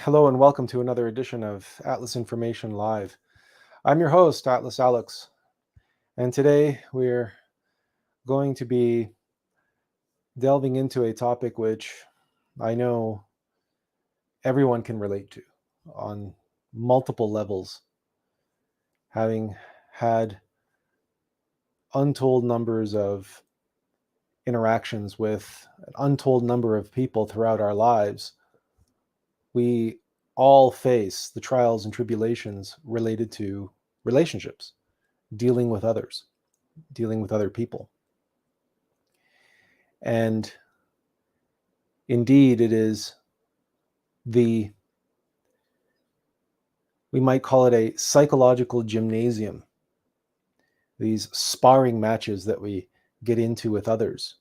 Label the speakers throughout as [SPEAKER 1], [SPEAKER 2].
[SPEAKER 1] Hello, and welcome to another edition of Atlas Information Live. I'm your host, Atlas Alex, and today we're going to be delving into a topic which I know everyone can relate to on multiple levels, having had untold numbers of interactions with an untold number of people throughout our lives. We all face the trials and tribulations related to relationships, dealing with others, dealing with other people. And indeed, it is we might call it a psychological gymnasium, these sparring matches that we get into with others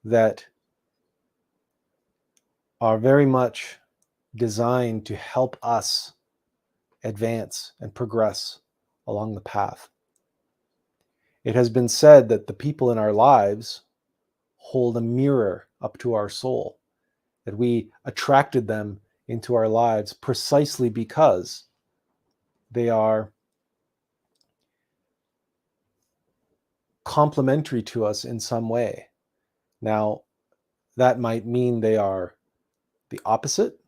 [SPEAKER 1] that are very much designed to help us advance and progress along the path. It has been said that the people in our lives hold a mirror up to our soul, that we attracted them into our lives precisely because they are complementary to us in some way. Now, that might mean they are the opposite.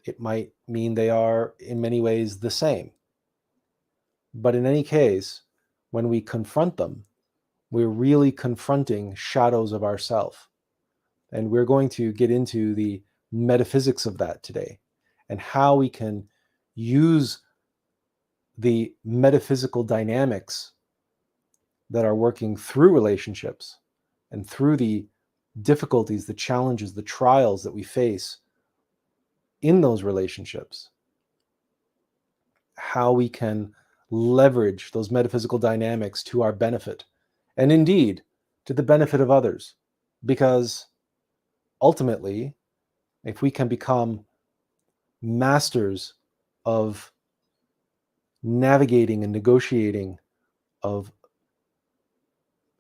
[SPEAKER 1] It might mean they are in many ways the same. But in any case, when we confront them, we're really confronting shadows of ourself. And we're going to get into the metaphysics of that today and how we can use the metaphysical dynamics that are working through relationships and through the difficulties, the challenges, the trials that we face in those relationships, how we can leverage those metaphysical dynamics to our benefit, and indeed to the benefit of others. Because ultimately, if we can become masters of navigating and negotiating, of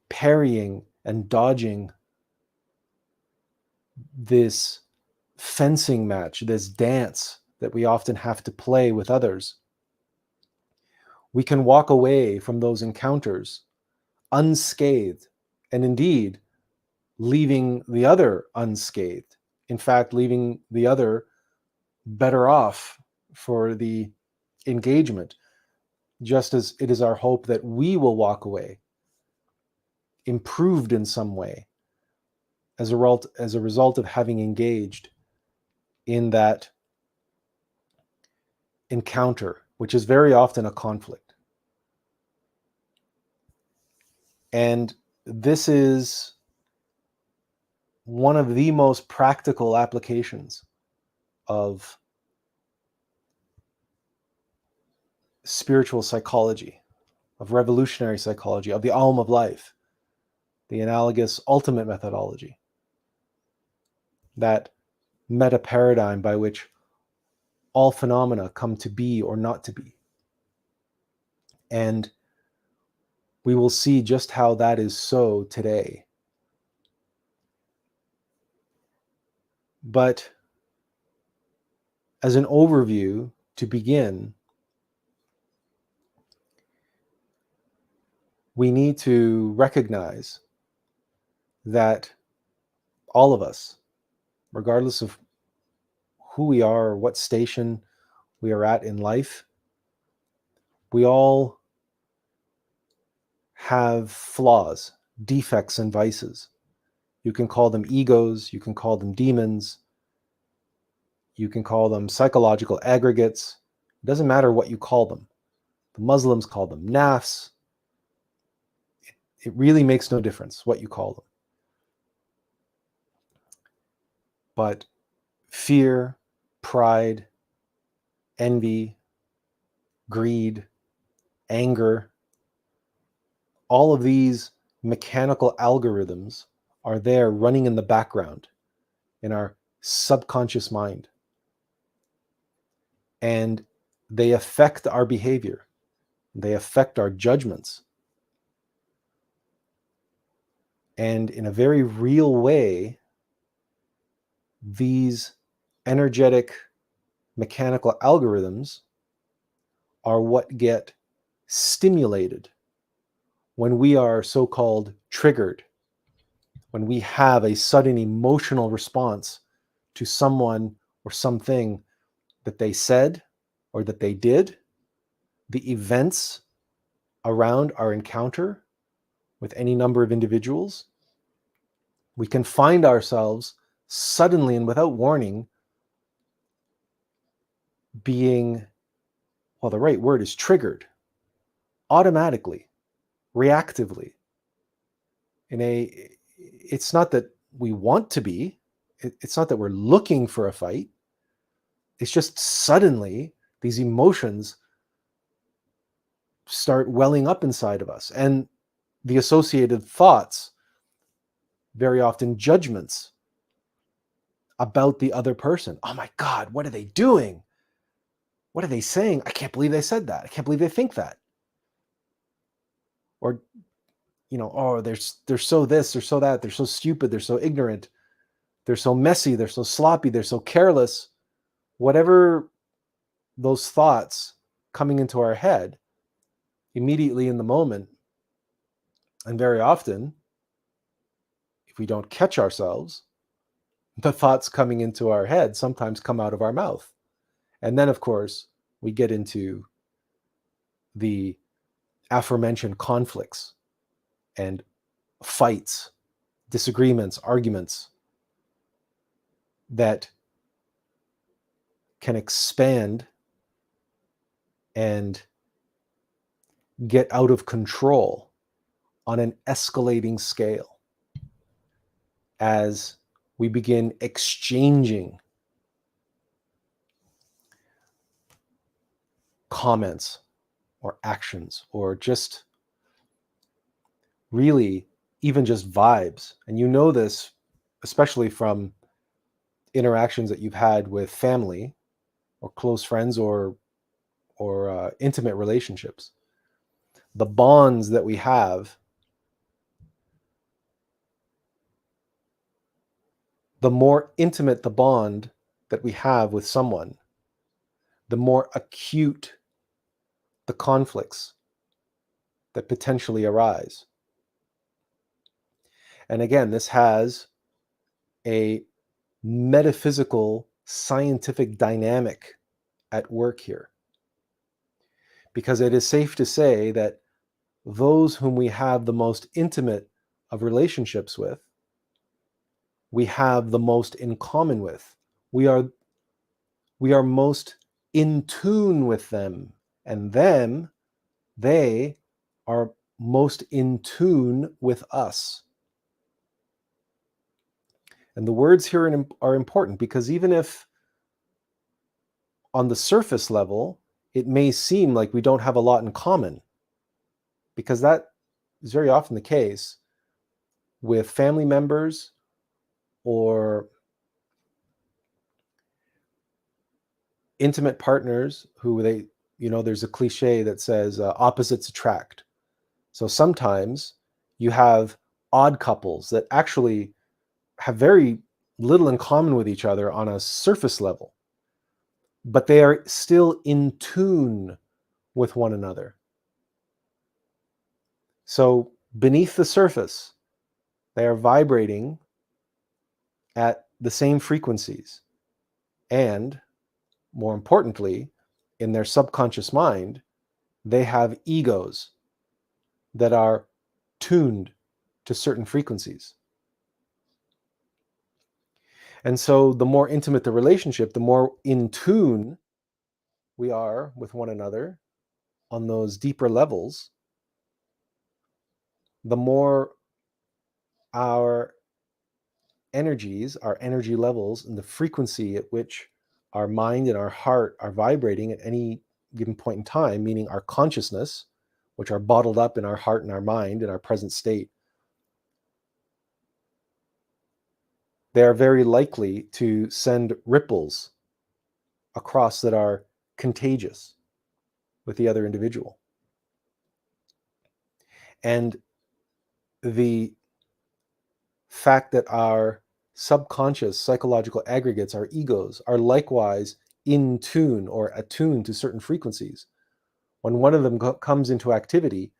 [SPEAKER 1] parrying and dodging this fencing match, this dance that we often have to play with others, we can walk away from those encounters unscathed, and indeed leaving the other unscathed. In fact, leaving the other better off for the engagement, just as it is our hope that we will walk away improved in some way as a result of having engaged in that encounter, which is very often a conflict. And this is one of the most practical applications of spiritual psychology, of revolutionary psychology, of the Alm of Life, the analogous ultimate methodology, that meta paradigm by which all phenomena come to be or not to be. And we will see just how that is so today. But as an overview to begin, we need to recognize that all of us, regardless of who we are or what station we are at in life, we all have flaws, defects, and vices. You can call them egos, you can call them demons, you can call them psychological aggregates. It doesn't matter what you call them. The Muslims call them nafs. It really makes no difference what you call them. But fear, pride, envy, greed, anger, all of these mechanical algorithms are there running in the background in our subconscious mind. And they affect our behavior. They affect our judgments. And in a very real way, these energetic mechanical algorithms are what get stimulated when we are so-called triggered, when we have a sudden emotional response to someone or something that they said or that they did, the events around our encounter with any number of individuals, we can find ourselves suddenly and without warning being, well, the right word is triggered, automatically, reactively. It's not that we want to be, it's not that we're looking for a fight. It's just suddenly these emotions start welling up inside of us, and the associated thoughts, very often judgments about the other person. Oh my God, what are they doing? What are they saying? I can't believe they said that. I can't believe they think that. Or, oh, they're so this, they're so that, they're so stupid, they're so ignorant, they're so messy, they're so sloppy, they're so careless. Whatever those thoughts coming into our head immediately in the moment, and very often, if we don't catch ourselves, the thoughts coming into our head sometimes come out of our mouth. And then, of course, we get into the aforementioned conflicts and fights, disagreements, arguments that can expand and get out of control on an escalating scale as we begin exchanging comments or actions or just really even just vibes. And you know this, especially from interactions that you've had with family or close friends or intimate relationships. The bonds that we have, the more intimate the bond that we have with someone, the more acute the conflicts that potentially arise. And again, this has a metaphysical, scientific dynamic at work here. Because it is safe to say that those whom we have the most intimate of relationships with, we have the most in common with. We are most in tune with them, and then they are most in tune with us. And the words here are important because even if on the surface level, it may seem like we don't have a lot in common, because that is very often the case with family members or intimate partners who there's a cliche that says opposites attract. So sometimes you have odd couples that actually have very little in common with each other on a surface level, but they are still in tune with one another. So beneath the surface, they are vibrating at the same frequencies. And more importantly, in their subconscious mind, they have egos that are tuned to certain frequencies. And so the more intimate the relationship, the more in tune we are with one another on those deeper levels, the more our energies, our energy levels, and the frequency at which our mind and our heart are vibrating at any given point in time, meaning our consciousness, which are bottled up in our heart and our mind in our present state, they are very likely to send ripples across that are contagious with the other individual. And the fact that our subconscious psychological aggregates, our egos, are likewise in tune or attuned to certain frequencies. When one of them comes into activity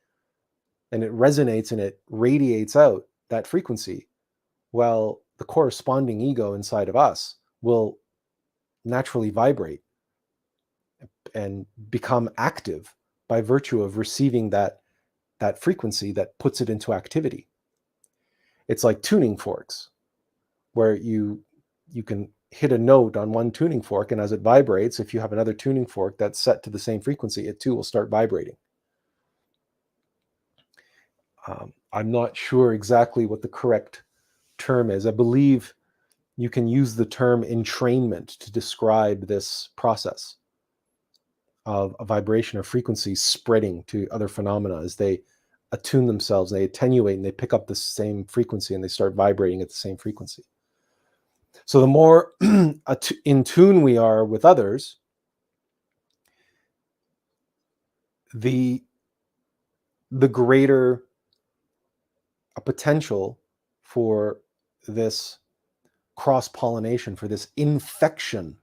[SPEAKER 1] and it resonates and it radiates out that frequency, well, the corresponding ego inside of us will naturally vibrate and become active by virtue of receiving that frequency that puts it into activity. It's like tuning forks, where you can hit a note on one tuning fork, and as it vibrates, if you have another tuning fork that's set to the same frequency, it too will start vibrating. I'm not sure exactly what the correct term is. I believe you can use the term entrainment to describe this process of a vibration or frequency spreading to other phenomena as they attune themselves, they attenuate, and they pick up the same frequency, and they start vibrating at the same frequency. So the more in tune we are with others, the greater a potential for this cross-pollination, for this infection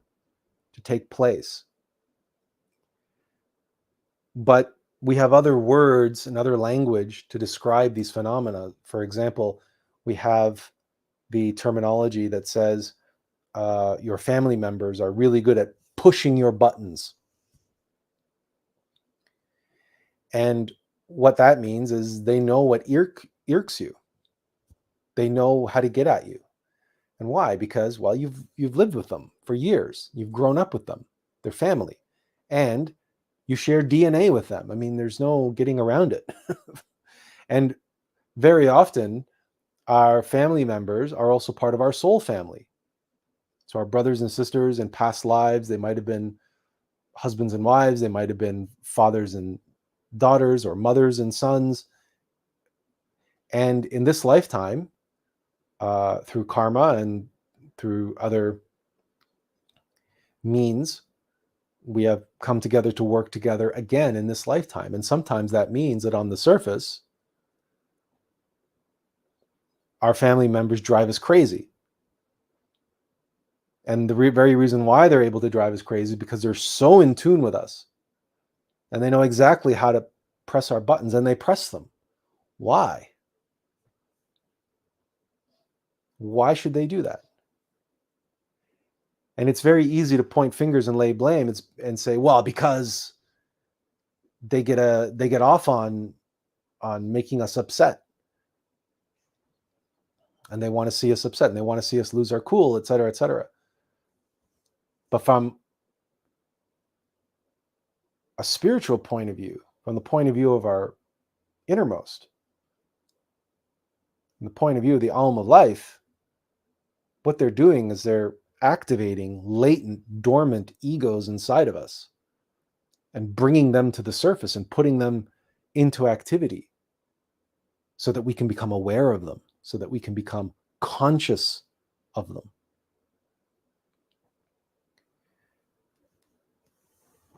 [SPEAKER 1] to take place. But we have other words and other language to describe these phenomena. For example, we have the terminology that says your family members are really good at pushing your buttons. And what that means is they know what irks you. They know how to get at you. And why? Because, well, you've lived with them for years. You've grown up with them. They're family. And you share DNA with them. I mean, there's no getting around it. And very often, our family members are also part of our soul family. So our brothers and sisters in past lives, they might have been husbands and wives. They might have been fathers and daughters or mothers and sons. And in this lifetime, through karma and through other means, we have come together to work together again in this lifetime. And sometimes that means that on the surface, our family members drive us crazy. And the very reason why they're able to drive us crazy is because they're so in tune with us. And they know exactly how to press our buttons, and they press them. Why? Why should they do that? And it's very easy to point fingers and lay blame and say, well, because they get off on making us upset. And they want to see us upset, and they want to see us lose our cool, et cetera, et cetera. But from a spiritual point of view, from the point of view of our innermost, from the point of view of the Alm of life, what they're doing is they're activating latent, dormant egos inside of us and bringing them to the surface and putting them into activity so that we can become aware of them, so that we can become conscious of them.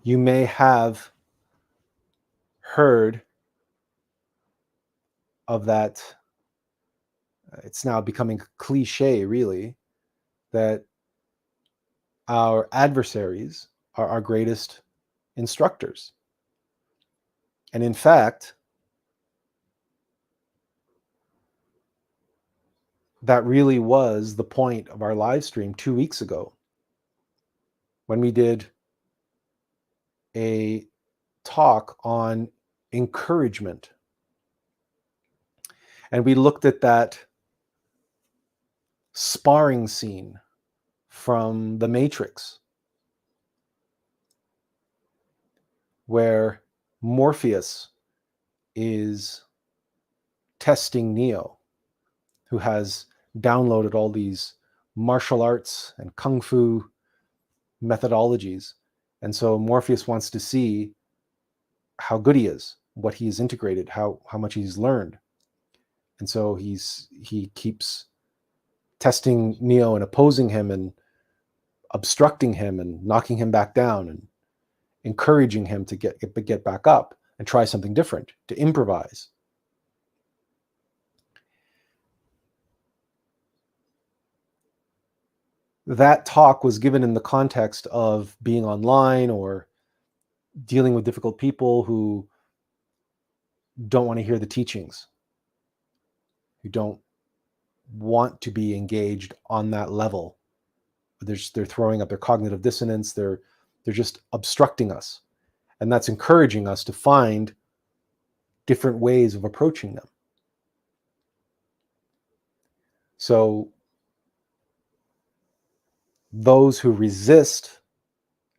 [SPEAKER 1] You may have heard of that. It's now becoming cliche, really, that our adversaries are our greatest instructors. And in fact, that really was the point of our live stream 2 weeks ago, when we did a talk on encouragement. And we looked at that sparring scene from The Matrix, where Morpheus is testing Neo, who has downloaded all these martial arts and kung fu methodologies. And so Morpheus wants to see how good he is, what he's integrated, how much he's learned. And so he keeps testing Neo and opposing him and obstructing him and knocking him back down and encouraging him to get back up and try something different, to improvise. That talk was given in the context of being online or dealing with difficult people who don't want to hear the teachings, who don't want to be engaged on that level. They're throwing up their cognitive dissonance. They're just obstructing us. And that's encouraging us to find different ways of approaching them. So those who resist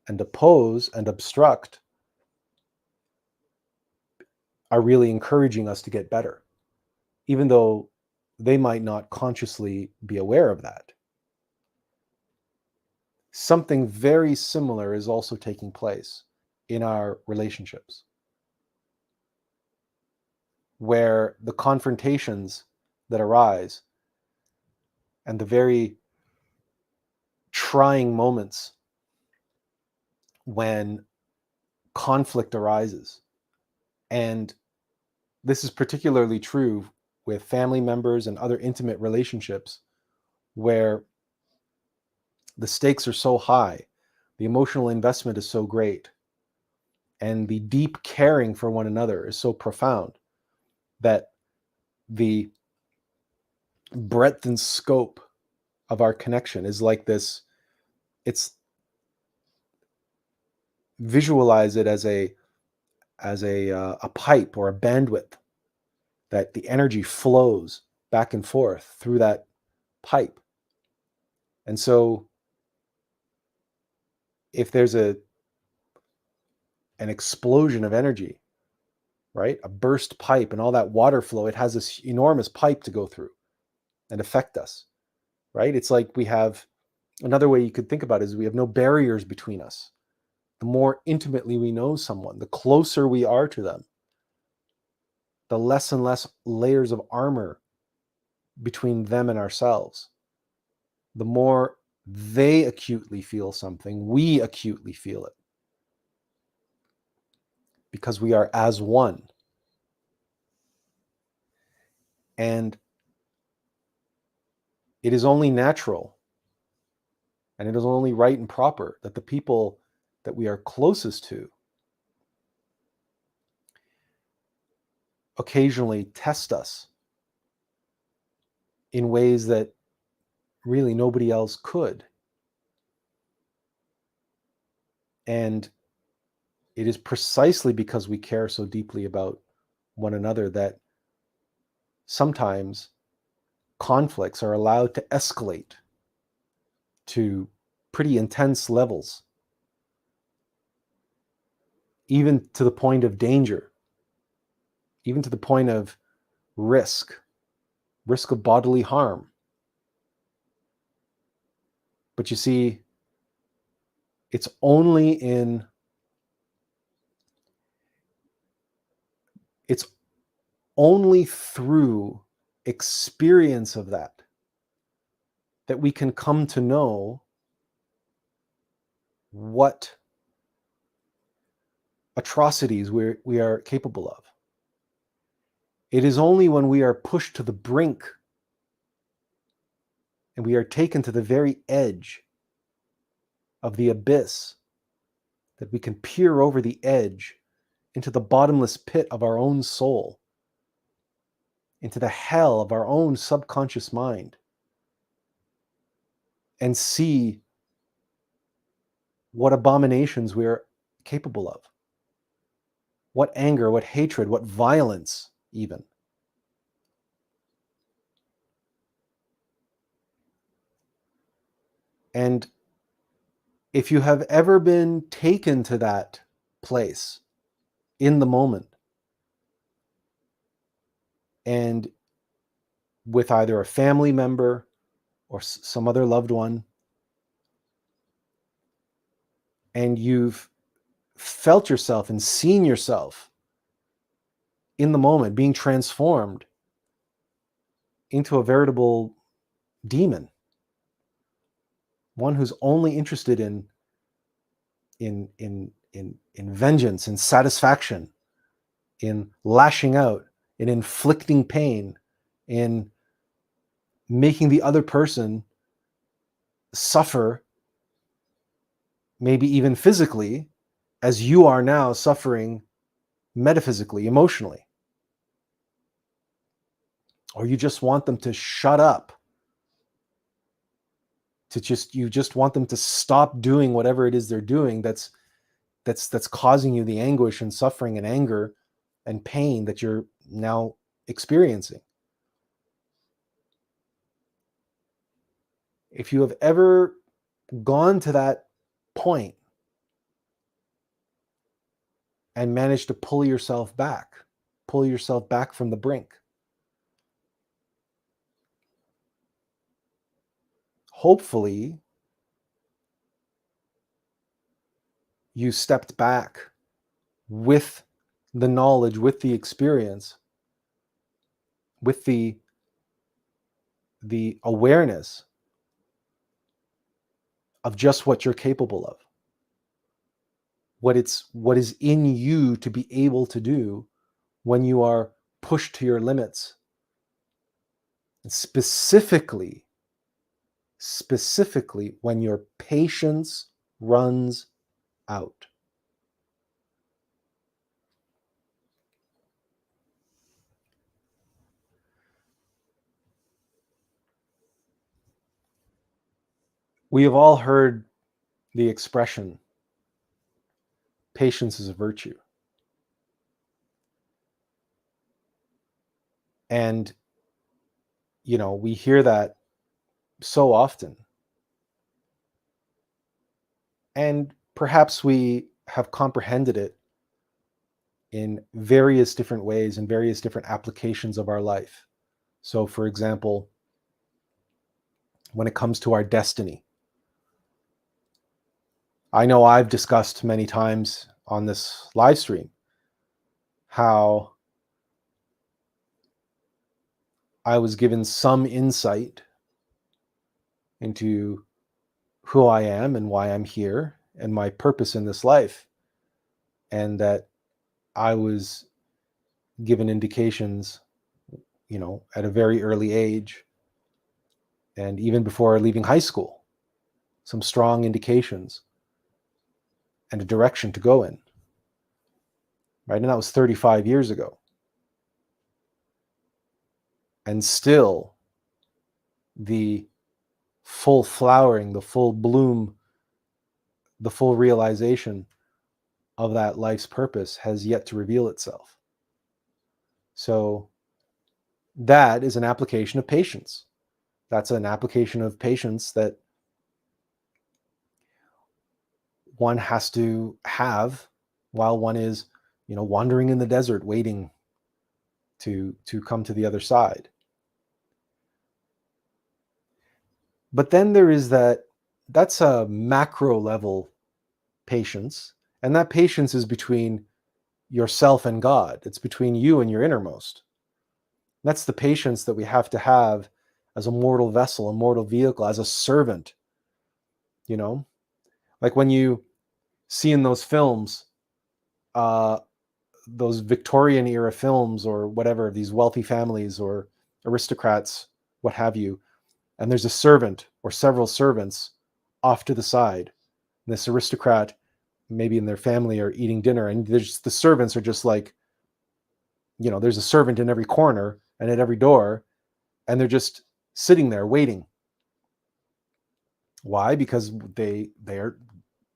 [SPEAKER 1] and oppose and obstruct are really encouraging us to get better, even though they might not consciously be aware of that. Something very similar is also taking place in our relationships, where the confrontations that arise and the very trying moments when conflict arises. And this is particularly true with family members and other intimate relationships where the stakes are so high, the emotional investment is so great, and the deep caring for one another is so profound that the breadth and scope of our connection is like this. It's visualize it as a pipe or a bandwidth, that the energy flows back and forth through that pipe. And so if there's an explosion of energy, right, a burst pipe and all that water flow, it has this enormous pipe to go through and affect us, right? It's like we have, another way you could think about it is we have no barriers between us. The more intimately we know someone, the closer we are to them, the less and less layers of armor between them and ourselves. The more they acutely feel something, we acutely feel it, because we are as one. And it is only natural, and it is only right and proper that the people that we are closest to occasionally test us in ways that really nobody else could. And it is precisely because we care so deeply about one another that sometimes conflicts are allowed to escalate to pretty intense levels, even to the point of danger, even to the point of risk of bodily harm. But you see, it's only through experience of that we can come to know what atrocities we are capable of. It is only when we are pushed to the brink and we are taken to the very edge of the abyss that we can peer over the edge into the bottomless pit of our own soul, into the hell of our own subconscious mind, and see what abominations we're capable of, what anger, what hatred, what violence even. And if you have ever been taken to that place in the moment, and with either a family member or some other loved one, and you've felt yourself and seen yourself in the moment being transformed into a veritable demon, one who's only interested in vengeance, in satisfaction, in lashing out, in inflicting pain, in making the other person suffer, maybe even physically, as you are now suffering metaphysically, emotionally. Or you just want them to shut up, you just want them to stop doing whatever it is they're doing that's causing you the anguish and suffering and anger and pain that you're now experiencing. If you have ever gone to that point and managed to pull yourself back from the brink, hopefully you stepped back with the knowledge, with the experience, with the awareness of just what you're capable of, what is in you to be able to do when you are pushed to your limits, and specifically when your patience runs out. We have all heard the expression, patience is a virtue. And, we hear that so often. And perhaps we have comprehended it in various different ways, in various different applications of our life. So, for example, when it comes to our destiny, I know I've discussed many times on this live stream how I was given some insight into who I am and why I'm here and my purpose in this life, and that I was given indications, at a very early age, and even before leaving high school, some strong indications and a direction to go in. Right? And that was 35 years ago. And still, the full flowering, the full bloom, the full realization of that life's purpose has yet to reveal itself. So that is an application of patience. That's an application of patience that one has to have while one is, wandering in the desert, waiting to come to the other side. But then there is that's a macro level patience, and that patience is between yourself and God. It's between you and your innermost. That's the patience that we have to have as a mortal vessel, a mortal vehicle, as a servant. Like when you see in those films, those Victorian era films or whatever, these wealthy families or aristocrats, what have you, and there's a servant or several servants off to the side. And this aristocrat, maybe in their family, are eating dinner, and the servants are just like, there's a servant in every corner and at every door, and they're just sitting there waiting. Why? Because they're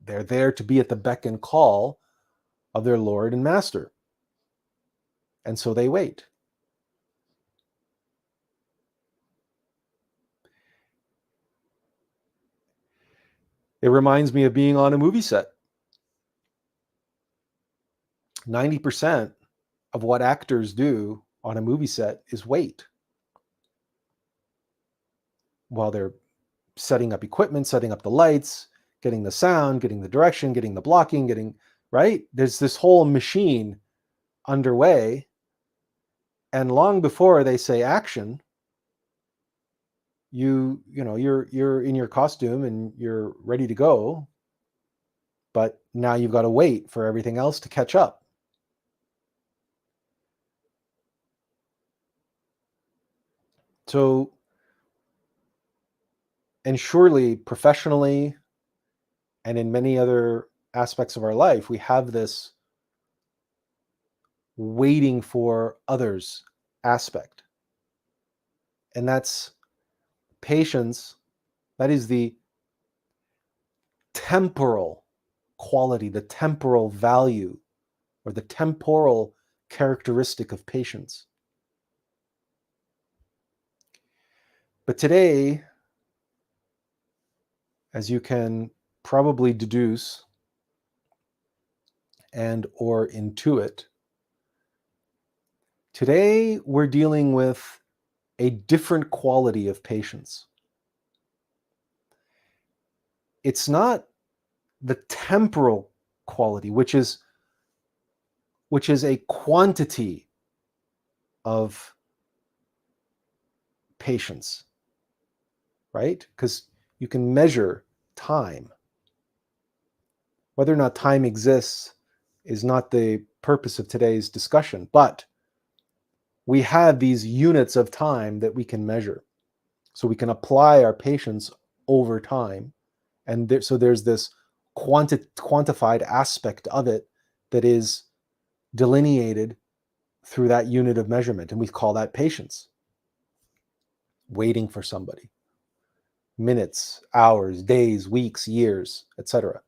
[SPEAKER 1] there to be at the beck and call of their Lord and Master. And so they wait. It reminds me of being on a movie set. 90% of what actors do on a movie set is wait while they're setting up equipment, setting up the lights, getting the sound, getting the direction, getting the blocking, right? There's this whole machine underway. And long before they say action, you're in your costume and you're ready to go. But now you've got to wait for everything else to catch up. So, and surely professionally and in many other aspects of our life, we have this waiting for others aspect. And that's patience. That is the temporal quality, the temporal value, or the temporal characteristic of patience. But today, as you can probably deduce and or intuit, today we're dealing with a different quality of patience. It's not the temporal quality, which is a quantity of patience, right? Because you can measure time. Whether or not time exists is not the purpose of today's discussion, but we have these units of time that we can measure. So we can apply our patience over time. And so there's this quantified aspect of it that is delineated through that unit of measurement. And we call that patience. Waiting for somebody. Minutes, hours, days, weeks, years, etc.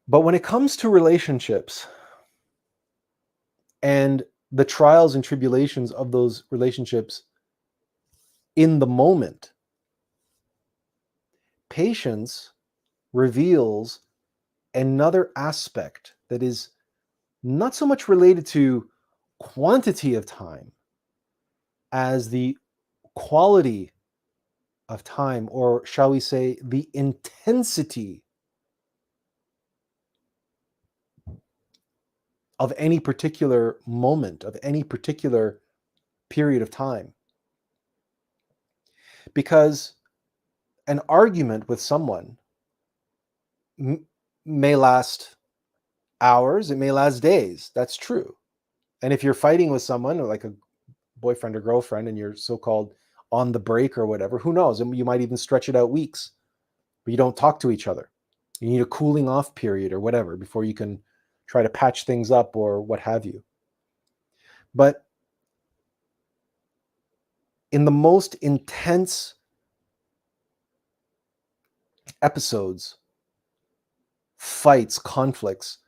[SPEAKER 1] But when it comes to relationships and the trials and tribulations of those relationships in the moment, patience reveals another aspect that is not so much related to quantity of time as the quality of time, or shall we say, the intensity of any particular moment, of any particular period of time. Because an argument with someone may last hours, it may last days. That's true. And if you're fighting with someone, like a boyfriend or girlfriend, and you're so-called on the break or whatever, who knows? And you might even stretch it out weeks, but you don't talk to each other. You need a cooling off period or whatever before you can try to patch things up or what have you. But in the most intense episodes, fights, conflicts,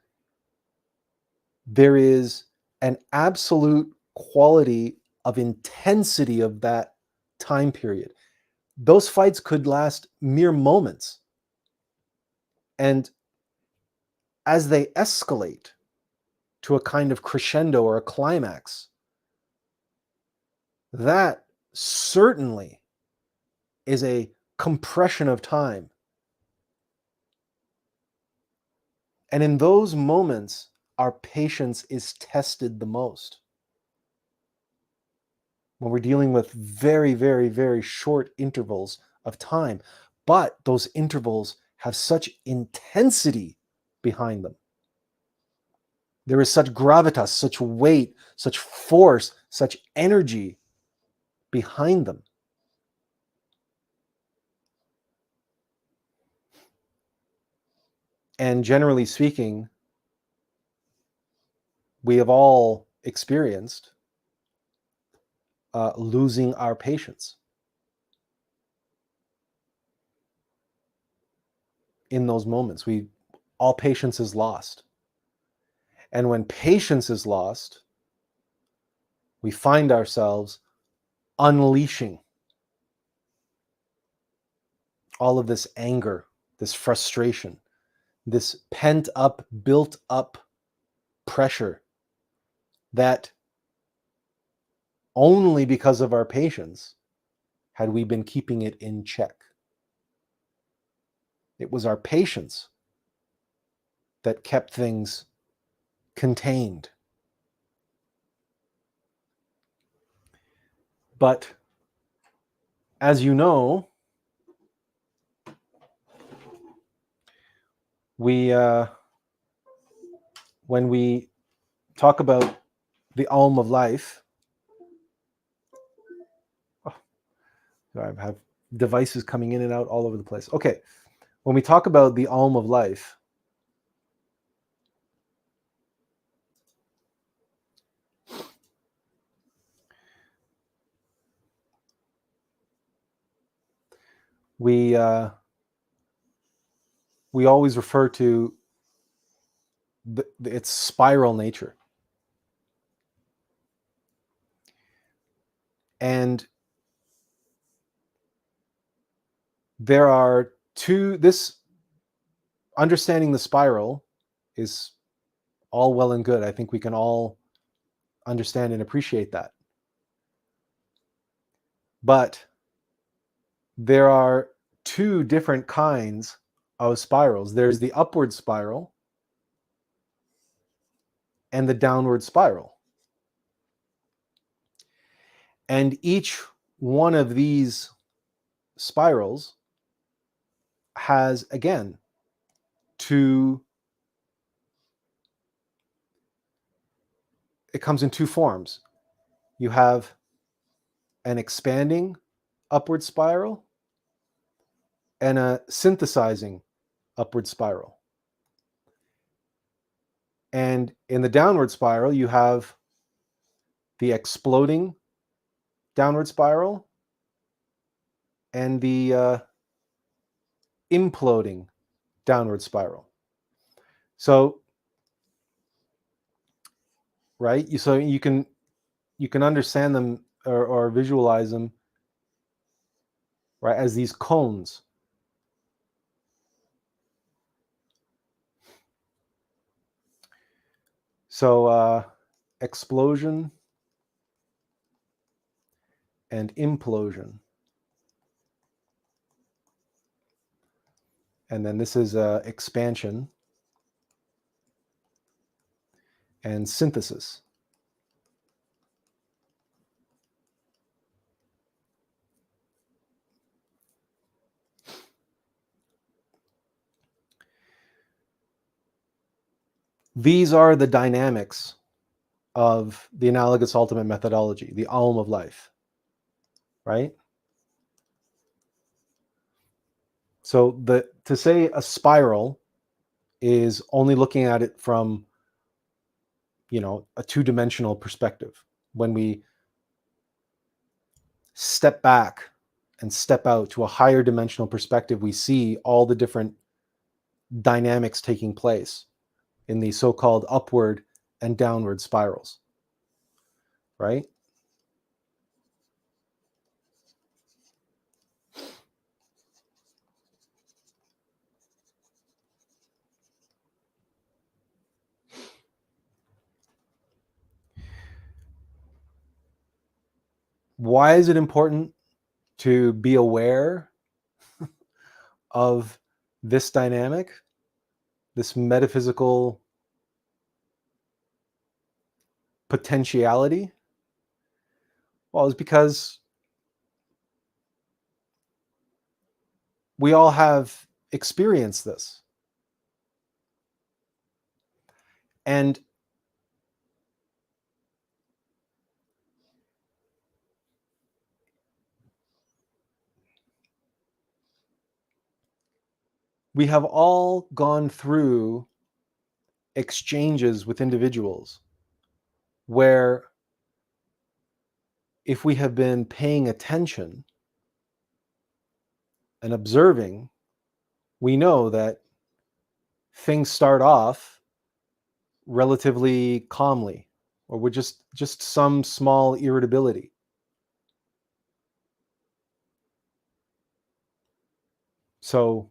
[SPEAKER 1] there is an absolute quality of intensity of that time period. Those fights could last mere moments. And as they escalate to a kind of crescendo or a climax, that certainly is a compression of time. And in those moments, our patience is tested the most. When we're dealing with very, very, very short intervals of time, but those intervals have such intensity behind them. There is such gravitas, such weight, such force, such energy behind them. And generally speaking, we have all experienced losing our patience in those moments. All patience is lost. And when patience is lost, we find ourselves unleashing all of this anger, this frustration, this pent up, built up pressure that only because of our patience had we been keeping it in check. It was our patience that kept things contained. But as you know, when we talk about the aim of life, I have devices coming in and out all over the place. Okay, when we talk about the aim of life, we always refer to its spiral nature. And there are this understanding the spiral is all well and good. I think we can all understand and appreciate that. But there are two different kinds of spirals. There's the upward spiral and the downward spiral. And each one of these spirals has, again, it comes in two forms. You have an expanding upward spiral and a synthesizing upward spiral. And in the downward spiral, you have the exploding downward spiral and the imploding downward spiral. So, right, so you can understand them or visualize them, right, as these cones. So explosion and implosion. And then this is expansion and synthesis. These are the dynamics of the analogous ultimate methodology, the aim of life, right? So to say a spiral is only looking at it from, a two-dimensional perspective. When we step back and step out to a higher dimensional perspective, we see all the different dynamics taking place in the so-called upward and downward spirals, right? Why is it important to be aware of this dynamic, this metaphysical potentiality? Well, it's because we all have experienced this. And we have all gone through exchanges with individuals where, if we have been paying attention and observing, we know that things start off relatively calmly, or with just some small irritability. So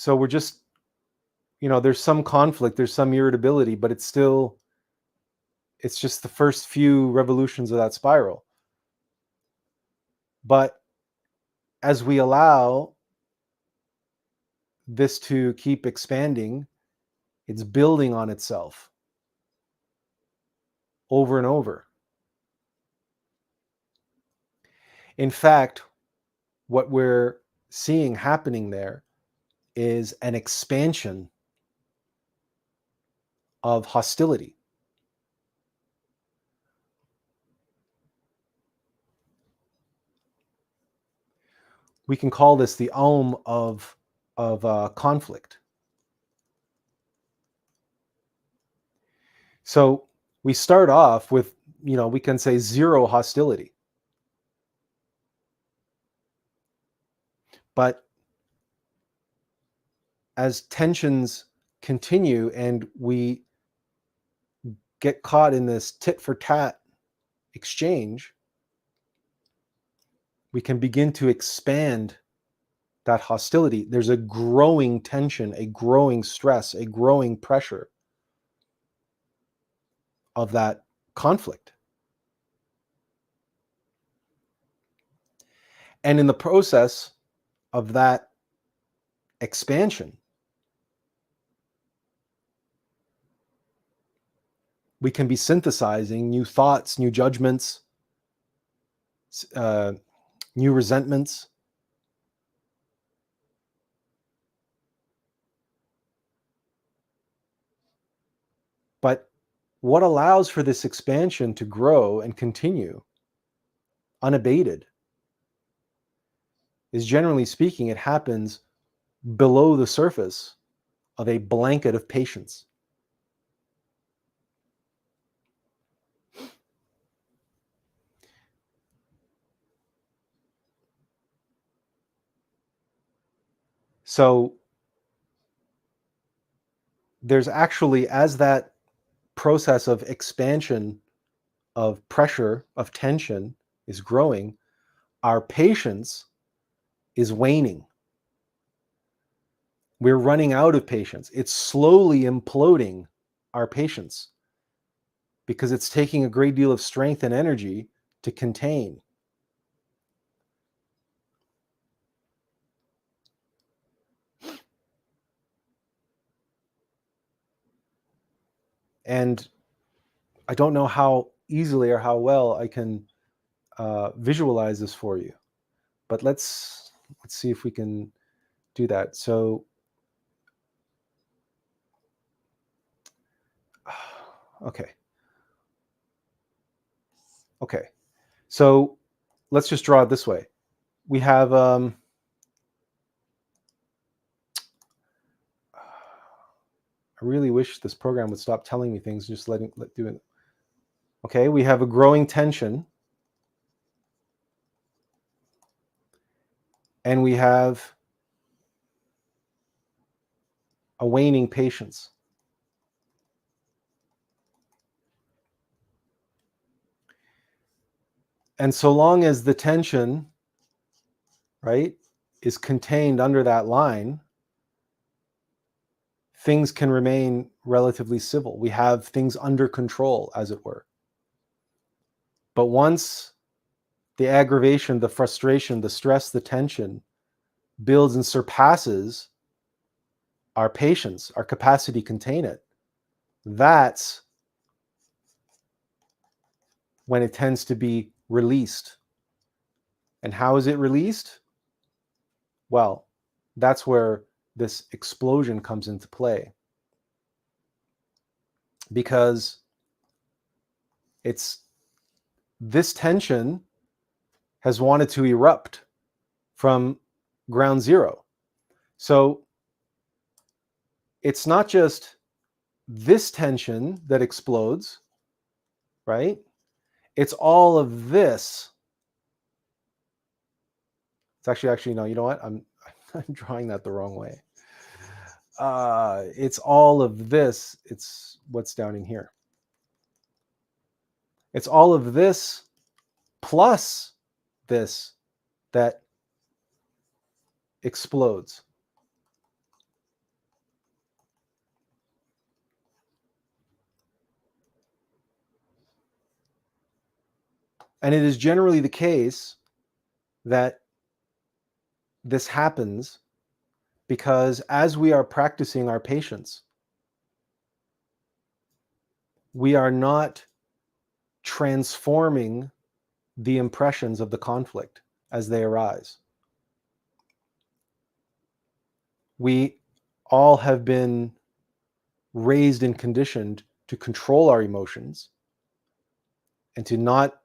[SPEAKER 1] we're just there's some conflict, there's some irritability, but it's just the first few revolutions of that spiral. But as we allow this to keep expanding, it's building on itself over and over. In fact, what we're seeing happening there is an expansion of hostility. We can call this the Aum of conflict. So we start off with, we can say zero hostility. But as tensions continue and we get caught in this tit for tat exchange, we can begin to expand that hostility. There's a growing tension, a growing stress, a growing pressure of that conflict. And in the process of that expansion, we can be synthesizing new thoughts, new judgments, new resentments. But what allows for this expansion to grow and continue unabated is, generally speaking, it happens below the surface of a blanket of patience. So there's actually, as that process of expansion, of pressure, of tension is growing, our patience is waning. We're running out of patience. It's slowly imploding our patience because it's taking a great deal of strength and energy to contain. And I don't know how easily or how well I can visualize this for you, but let's see if we can do that. So, okay. So let's just draw it this way. We have I really wish this program would stop telling me things, just let do it. Okay, we have a growing tension, and we have a waning patience. And so long as the tension, right, is contained under that line, things can remain relatively civil. We have things under control, as it were. But once the aggravation, the frustration, the stress, the tension builds and surpasses our patience, our capacity to contain it, that's when it tends to be released. And how is it released? Well, that's where this explosion comes into play. Because this tension has wanted to erupt from ground zero. So it's not just this tension that explodes, right? It's all of this. It's actually no, you know what? I'm drawing that the wrong way. It's all of this. It's what's down in here. It's all of this plus this that explodes. And it is generally the case that this happens because as we are practicing our patience, we are not transforming the impressions of the conflict as they arise. We all have been raised and conditioned to control our emotions and to not,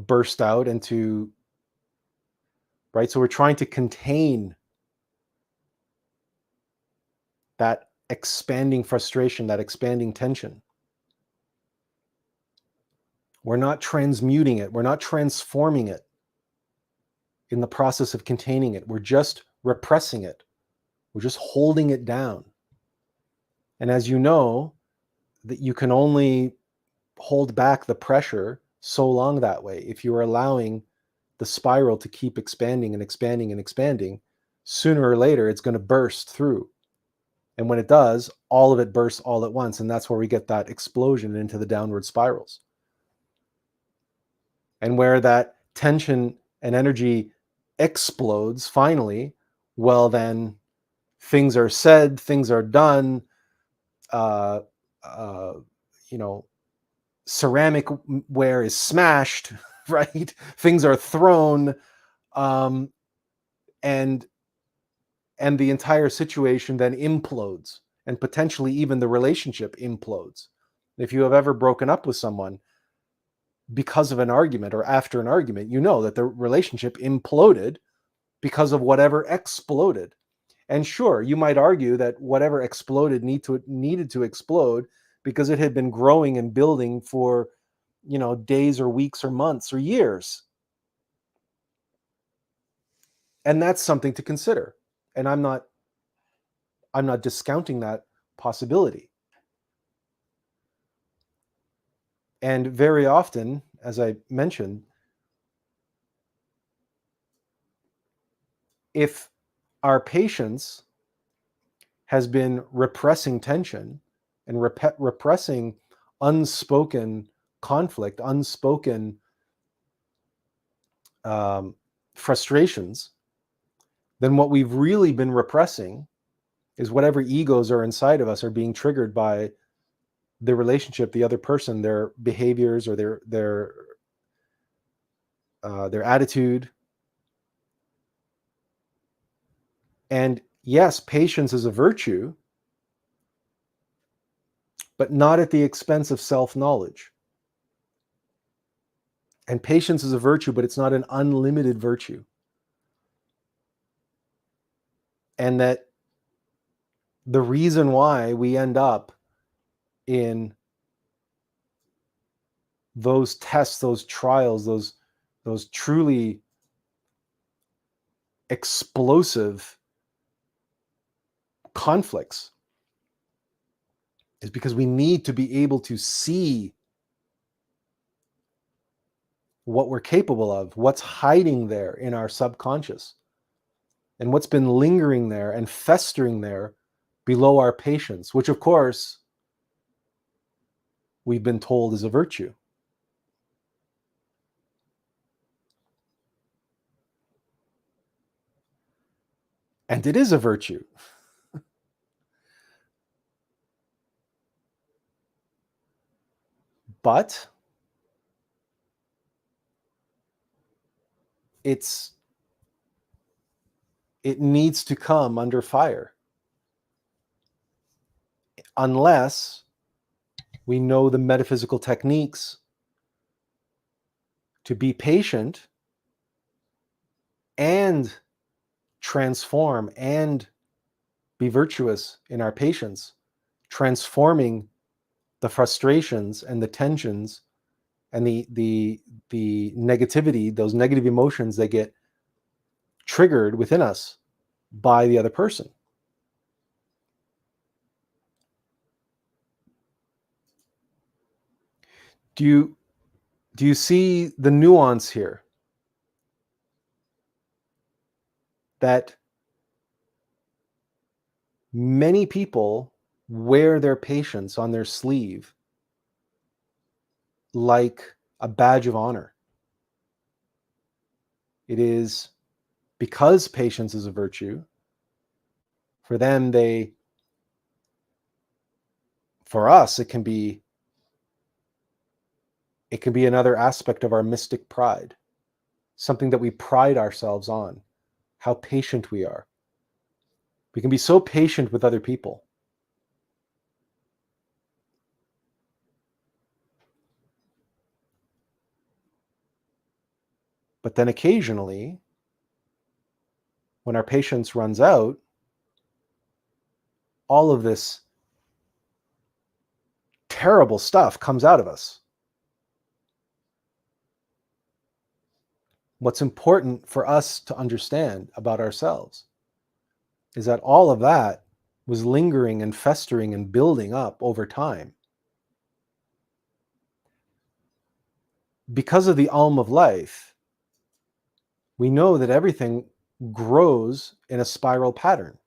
[SPEAKER 1] burst out and to, right? So we're trying to contain that expanding frustration, that expanding tension. We're not transmuting it. We're not transforming it in the process of containing it. We're just repressing it. We're just holding it down. And as you know, that you can only hold back the pressure so long that way. If you are allowing the spiral to keep expanding and expanding and expanding, sooner or later it's going to burst through. And when it does, all of it bursts all at once. And that's where we get that explosion into the downward spirals. And where that tension and energy explodes finally, well, then things are said, things are done, uh, uh, ceramic ware is smashed, right? Things are thrown, um, and the entire situation then implodes, and potentially even the relationship implodes. If you have ever broken up with someone because of an argument or after an argument, you know that the relationship imploded because of whatever exploded. And sure, you might argue that whatever exploded needed to explode because it had been growing and building for, days or weeks or months or years. And that's something to consider. And I'm not discounting that possibility. And very often, as I mentioned, if our patience has been repressing tension and repressing unspoken conflict, unspoken frustrations, then what we've really been repressing is whatever egos are inside of us are being triggered by the relationship, the other person, their behaviors or their attitude. And yes, patience is a virtue, but not at the expense of self-knowledge. And patience is a virtue, but it's not an unlimited virtue. And that the reason why we end up in those tests, those trials, those truly explosive conflicts is because we need to be able to see what we're capable of, what's hiding there in our subconscious, and what's been lingering there and festering there below our patience, which of course we've been told is a virtue. And it is a virtue. But it needs to come under fire unless we know the metaphysical techniques to be patient and transform and be virtuous in our patience, transforming the frustrations and the tensions and the negativity, those negative emotions that get triggered within us by the other person. Do you see the nuance here? That many people wear their patience on their sleeve like a badge of honor. It is because patience is a virtue. For them, for us, it can be another aspect of our mystic pride, something that we pride ourselves on, how patient we are. We can be so patient with other people. But then occasionally, when our patience runs out, all of this terrible stuff comes out of us. What's important for us to understand about ourselves is that all of that was lingering and festering and building up over time. Because of the Alm of life, we know that everything grows in a spiral pattern.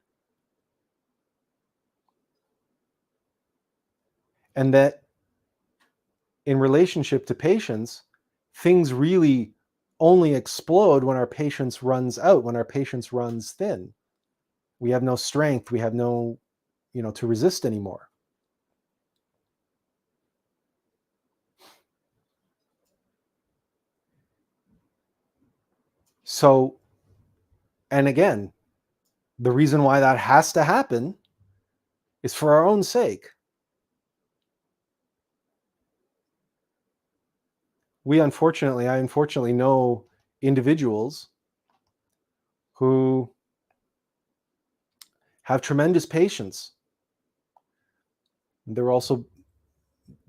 [SPEAKER 1] And that in relationship to patience, things really only explode when our patience runs out, when our patience runs thin. We have no strength, we have no, to resist anymore. So, and again, the reason why that has to happen is for our own sake. I unfortunately know individuals who have tremendous patience. They're also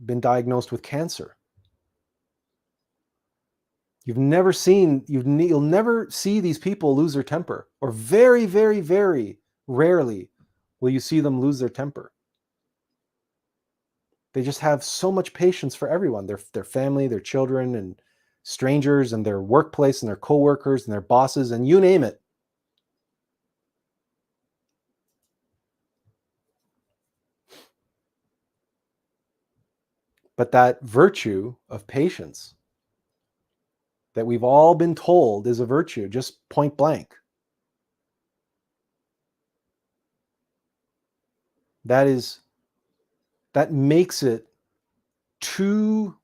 [SPEAKER 1] been diagnosed with cancer. You'll never see these people lose their temper, or very, very, very rarely will you see them lose their temper. They just have so much patience for everyone, their family, their children, and strangers, and their workplace, and their coworkers, and their bosses, and you name it. But that virtue of patience that we've all been told is a virtue, just point blank, that makes it too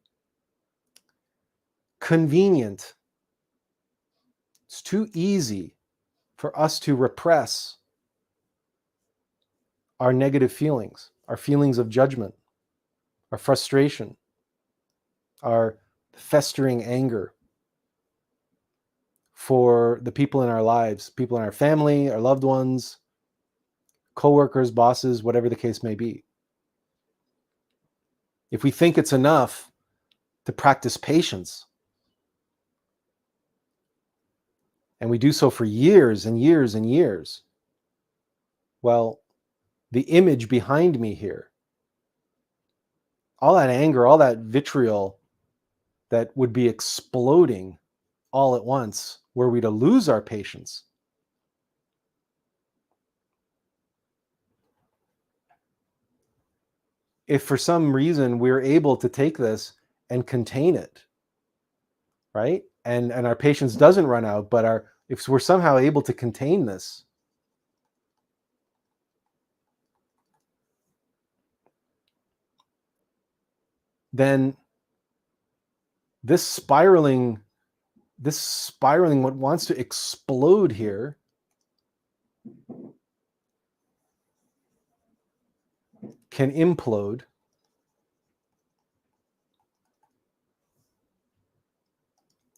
[SPEAKER 1] convenient. It's too easy for us to repress our negative feelings, our feelings of judgment, our frustration, our festering anger for the people in our lives, people in our family, our loved ones, coworkers, bosses, whatever the case may be. If we think it's enough to practice patience, and we do so for years and years and years, well, the image behind me here, all that anger, all that vitriol that would be exploding all at once, were we to lose our patience, if for some reason we're able to take this and contain it, right? And our patience doesn't run out, but if we're somehow able to contain this, then this spiraling what wants to explode here can implode.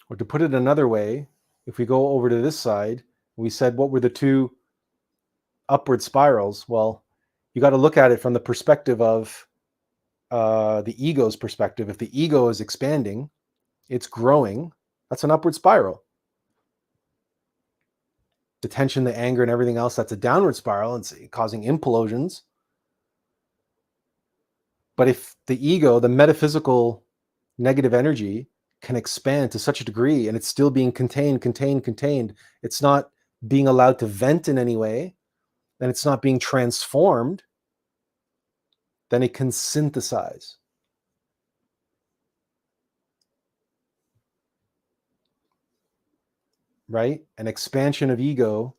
[SPEAKER 1] Or to put it another way, if we go over to this side, we said what were the two upward spirals? Well, you got to look at it from the perspective of the ego's perspective. If the ego is expanding, it's growing, that's an upward spiral. The tension, the anger, and everything else, that's a downward spiral. It's causing implosions. But if the ego, the metaphysical negative energy, can expand to such a degree and it's still being contained, it's not being allowed to vent in any way, and it's not being transformed, then it can synthesize. right? An expansion of ego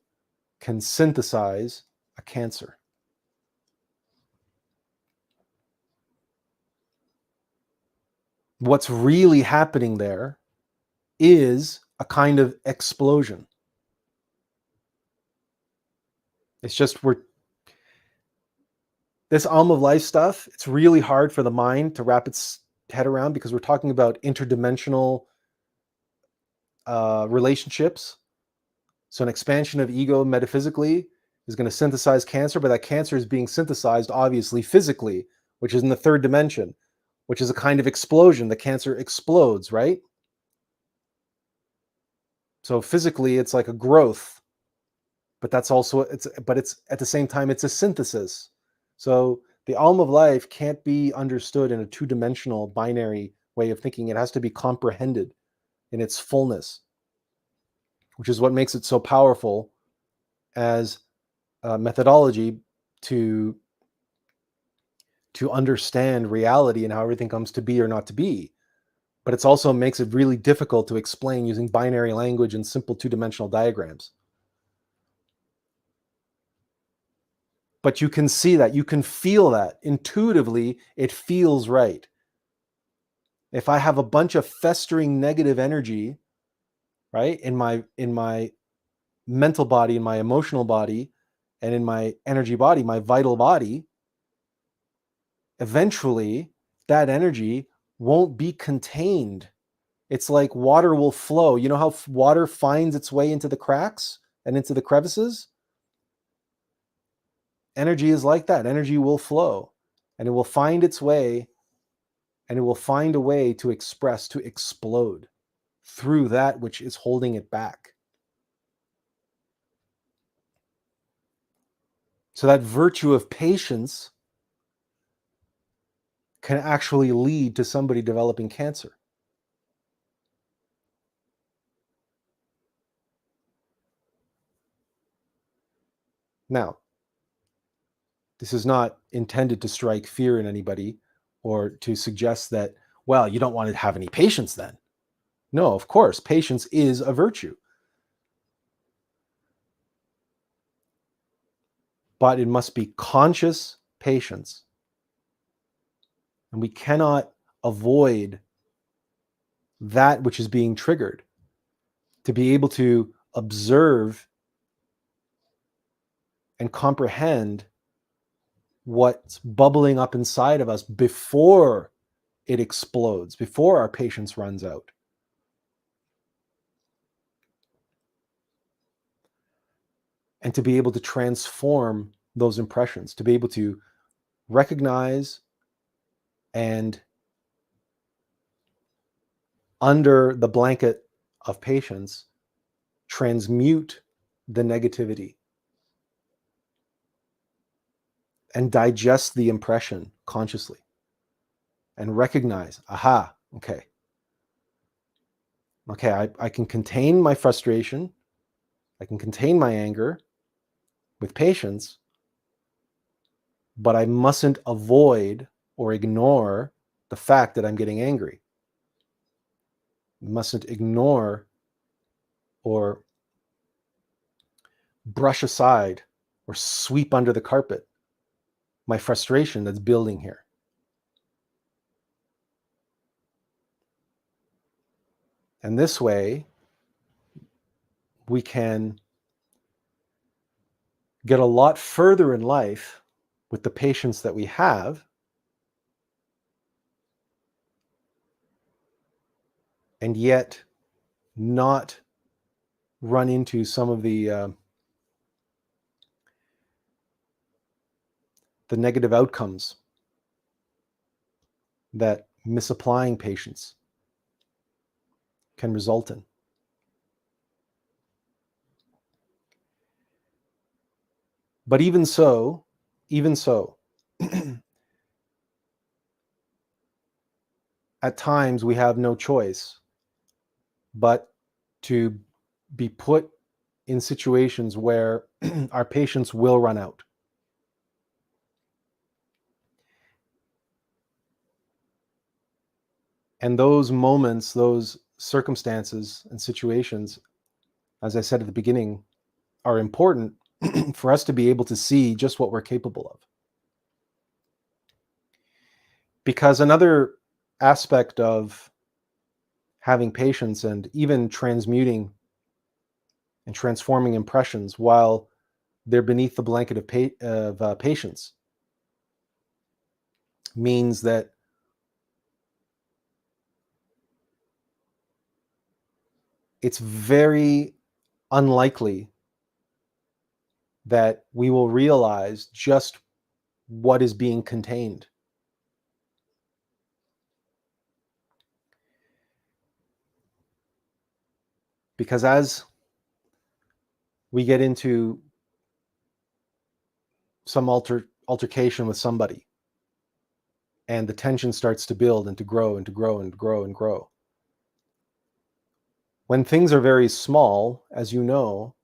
[SPEAKER 1] can synthesize a cancer. What's really happening there is a kind of explosion. It's just this Alm of Life stuff, it's really hard for the mind to wrap its head around because we're talking about interdimensional relationships. So an expansion of ego metaphysically is going to synthesize cancer, but that cancer is being synthesized obviously physically, which is in the third dimension, which is a kind of explosion. The cancer explodes, right? So physically it's like a growth, but that's also it's at the same time it's a synthesis. So the Alm of Life can't be understood in a two-dimensional binary way of thinking. It has to be comprehended in its fullness, which is what makes it so powerful as a methodology to understand reality and how everything comes to be or not to be. But it also makes it really difficult to explain using binary language and simple two-dimensional diagrams. But you can see that, you can feel that intuitively. It feels right. If I have a bunch of festering negative energy, right, in my mental body, in my emotional body, and in my energy body, my vital body, eventually that energy won't be contained. It's like water will flow. You know how water finds its way into the cracks and into the crevices? Energy is like that. Energy will flow and it will find its way, and it will find a way to express, to explode through that which is holding it back. So that virtue of patience can actually lead to somebody developing cancer. Now, this is not intended to strike fear in anybody or to suggest that, well, you don't want to have any patience then. No, of course, patience is a virtue. But it must be conscious patience. And we cannot avoid that which is being triggered. To be able to observe and comprehend what's bubbling up inside of us before it explodes, before our patience runs out. And to be able to transform those impressions, to be able to recognize and, under the blanket of patience, transmute the negativity and digest the impression consciously and recognize, aha, okay, I can contain my frustration, I can contain my anger with patience, but I mustn't avoid or ignore the fact that I'm getting angry. I mustn't ignore or brush aside or sweep under the carpet my frustration that's building here. And this way, we can get a lot further in life with the patience that we have, and yet not run into some of the negative outcomes that misapplying patience can result in. But even so, at times we have no choice but to be put in situations where our patience will run out. And those moments, those circumstances and situations as I said at the beginning, are important for us to be able to see just what we're capable of. Because another aspect of having patience and even transmuting and transforming impressions while they're beneath the blanket of patience means that it's very unlikely that we will realize just what is being contained. Because as we get into some altercation with somebody, and the tension starts to build and to grow and to grow and grow and grow. When things are very small, as you know,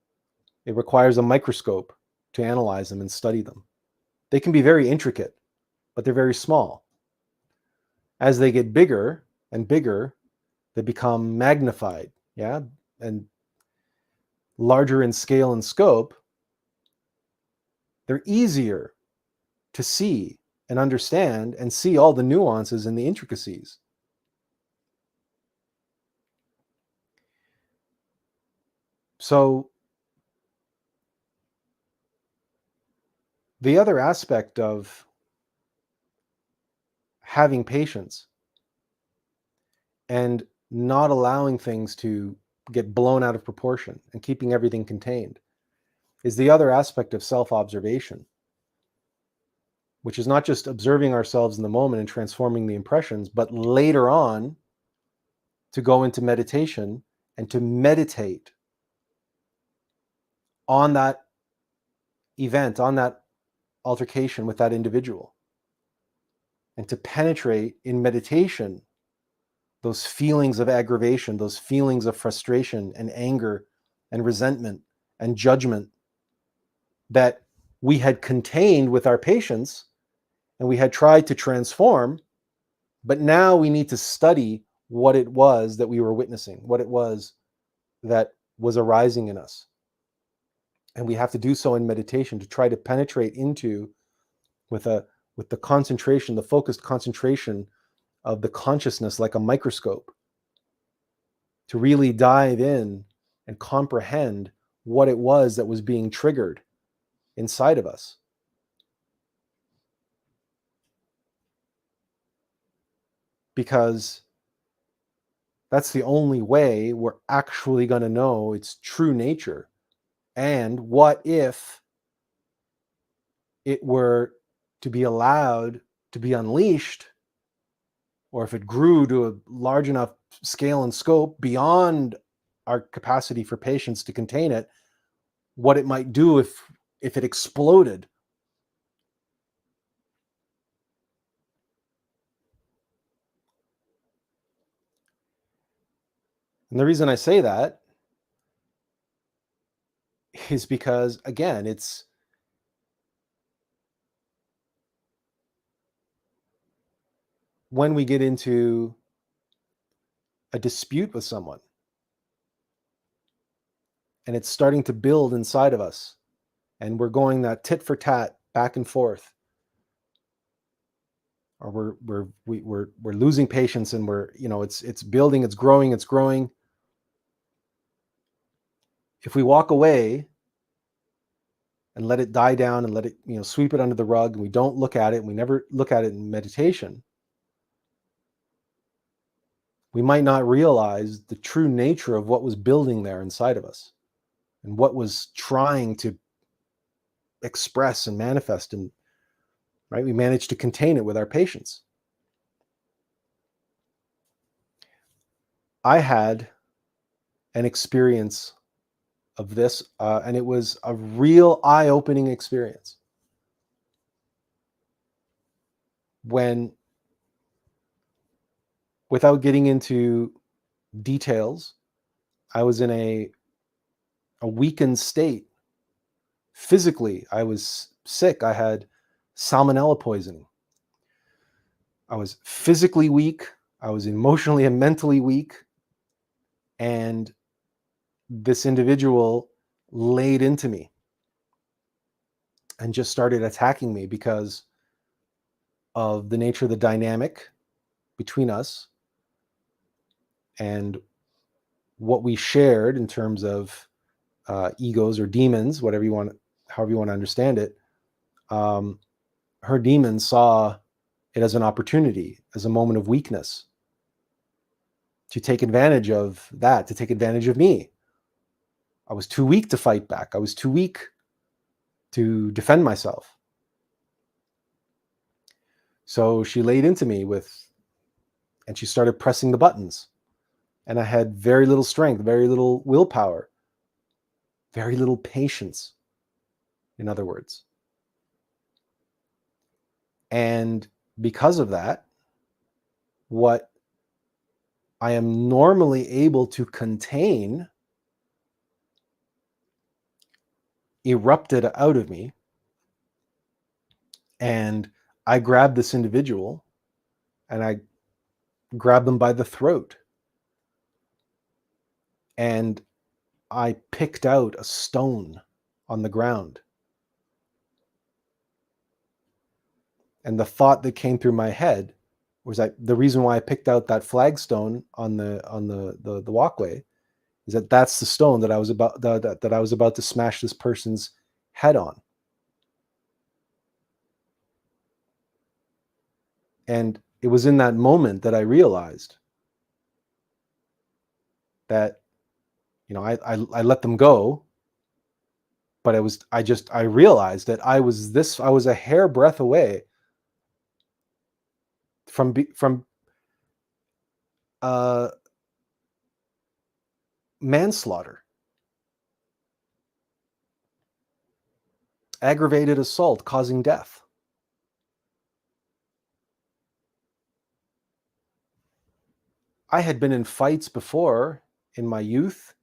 [SPEAKER 1] it requires a microscope to analyze them and study them. They can be very intricate, but they're very small. As they get bigger and bigger, they become magnified, and larger in scale and scope. They're easier to see and understand and see all the nuances and the intricacies. So the other aspect of having patience and not allowing things to get blown out of proportion and keeping everything contained is the other aspect of self-observation, which is not just observing ourselves in the moment and transforming the impressions, but later on to go into meditation and to meditate on that event, on that altercation with that individual, and to penetrate in meditation those feelings of aggravation, those feelings of frustration and anger and resentment and judgment that we had contained with our patience and we had tried to transform, but now we need to study what it was that we were witnessing, what it was that was arising in us. And we have to do so in meditation to try to penetrate into with the concentration, the focused concentration of the consciousness like a microscope, to really dive in and comprehend what it was that was being triggered inside of us. Because that's the only way we're actually going to know its true nature. And what if it were to be allowed to be unleashed, or if it grew to a large enough scale and scope beyond our capacity for patience to contain it, what it might do if it exploded. And the reason I say that is because, again, it's when we get into a dispute with someone and it's starting to build inside of us and we're going that tit for tat back and forth, or we're losing patience and it's building, it's growing. If we walk away and let it die down and let it sweep it under the rug, and we don't look at it, and we never look at it in meditation, we might not realize the true nature of what was building there inside of us and what was trying to express and manifest. And we managed to contain it with our patience. I had an experience of this, and it was a real eye-opening experience. When, without getting into details, I was in a weakened state. Physically, I was sick. I had salmonella poisoning. I was physically weak. I was emotionally and mentally weak. And this individual laid into me and just started attacking me because of the nature of the dynamic between us and what we shared in terms of egos or demons, whatever you want, however you want to understand it. Her demons saw it as an opportunity, as a moment of weakness, to take advantage of that, to take advantage of me. I was too weak to fight back. I was too weak to defend myself. So she laid into me and she started pressing the buttons. And I had very little strength, very little willpower, very little patience, in other words. And because of that, what I am normally able to contain erupted out of me. And I grabbed this individual and I grabbed them by the throat. And I picked out a stone on the ground. And the thought that came through my head was that the reason why I picked out that flagstone on the walkway is that that's the stone that I was about to smash this person's head on. And it was in that moment that I realized that, I let them go, but I realized that I was a hair breadth away from manslaughter, aggravated assault causing death. I had been in fights before in my youth,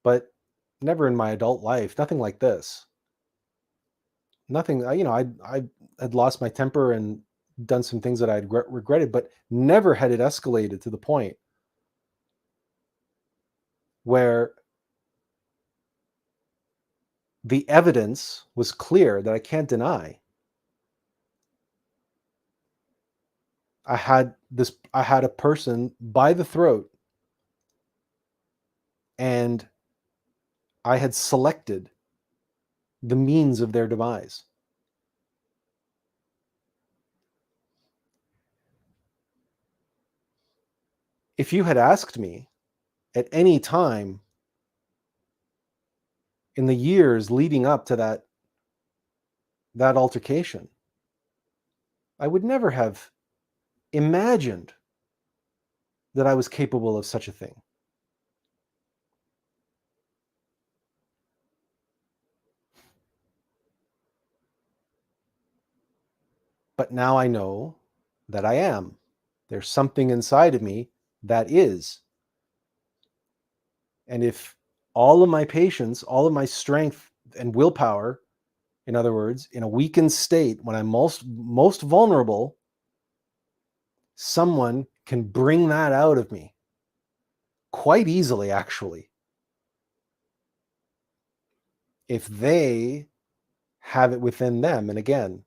[SPEAKER 1] but never in my adult life. Nothing like this. Nothing. I had lost my temper and done some things that I'd regretted, but never had it escalated to the point where the evidence was clear that I can't deny. I had a person by the throat, and I had selected the means of their demise. If you had asked me at any time in the years leading up to that altercation, I would never have imagined that I was capable of such a thing. But now I know that I am. There's something inside of me that is. And if all of my patience, all of my strength and willpower, in other words, in a weakened state, when I'm most vulnerable, someone can bring that out of me quite easily, actually, if they have it within them. And again,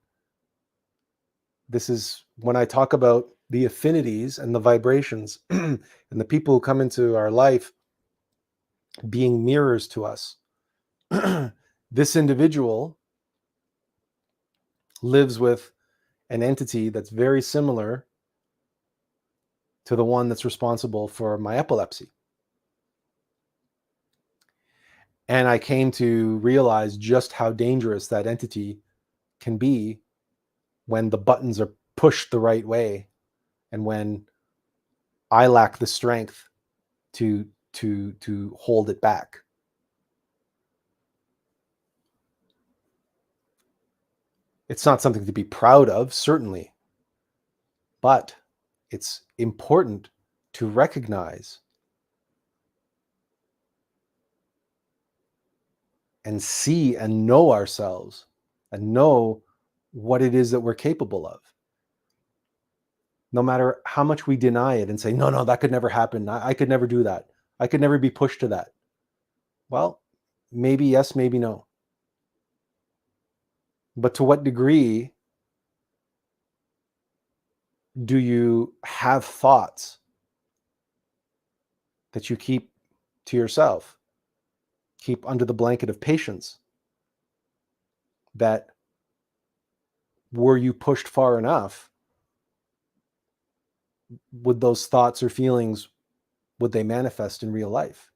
[SPEAKER 1] this is when I talk about the affinities and the vibrations and the people who come into our life being mirrors to us. This individual lives with an entity that's very similar to the one that's responsible for my epilepsy. And I came to realize just how dangerous that entity can be when the buttons are pushed the right way and when I lack the strength to hold it back. It's not something to be proud of, certainly, but it's important to recognize and see and know ourselves and know what it is that we're capable of. No matter how much we deny it and say, no, that could never happen. I could never do that. I could never be pushed to that. Well, maybe yes, maybe no. But to what degree do you have thoughts that you keep to yourself, keep under the blanket of patience, that were you pushed far enough, would those thoughts or feelings, would they manifest in real life?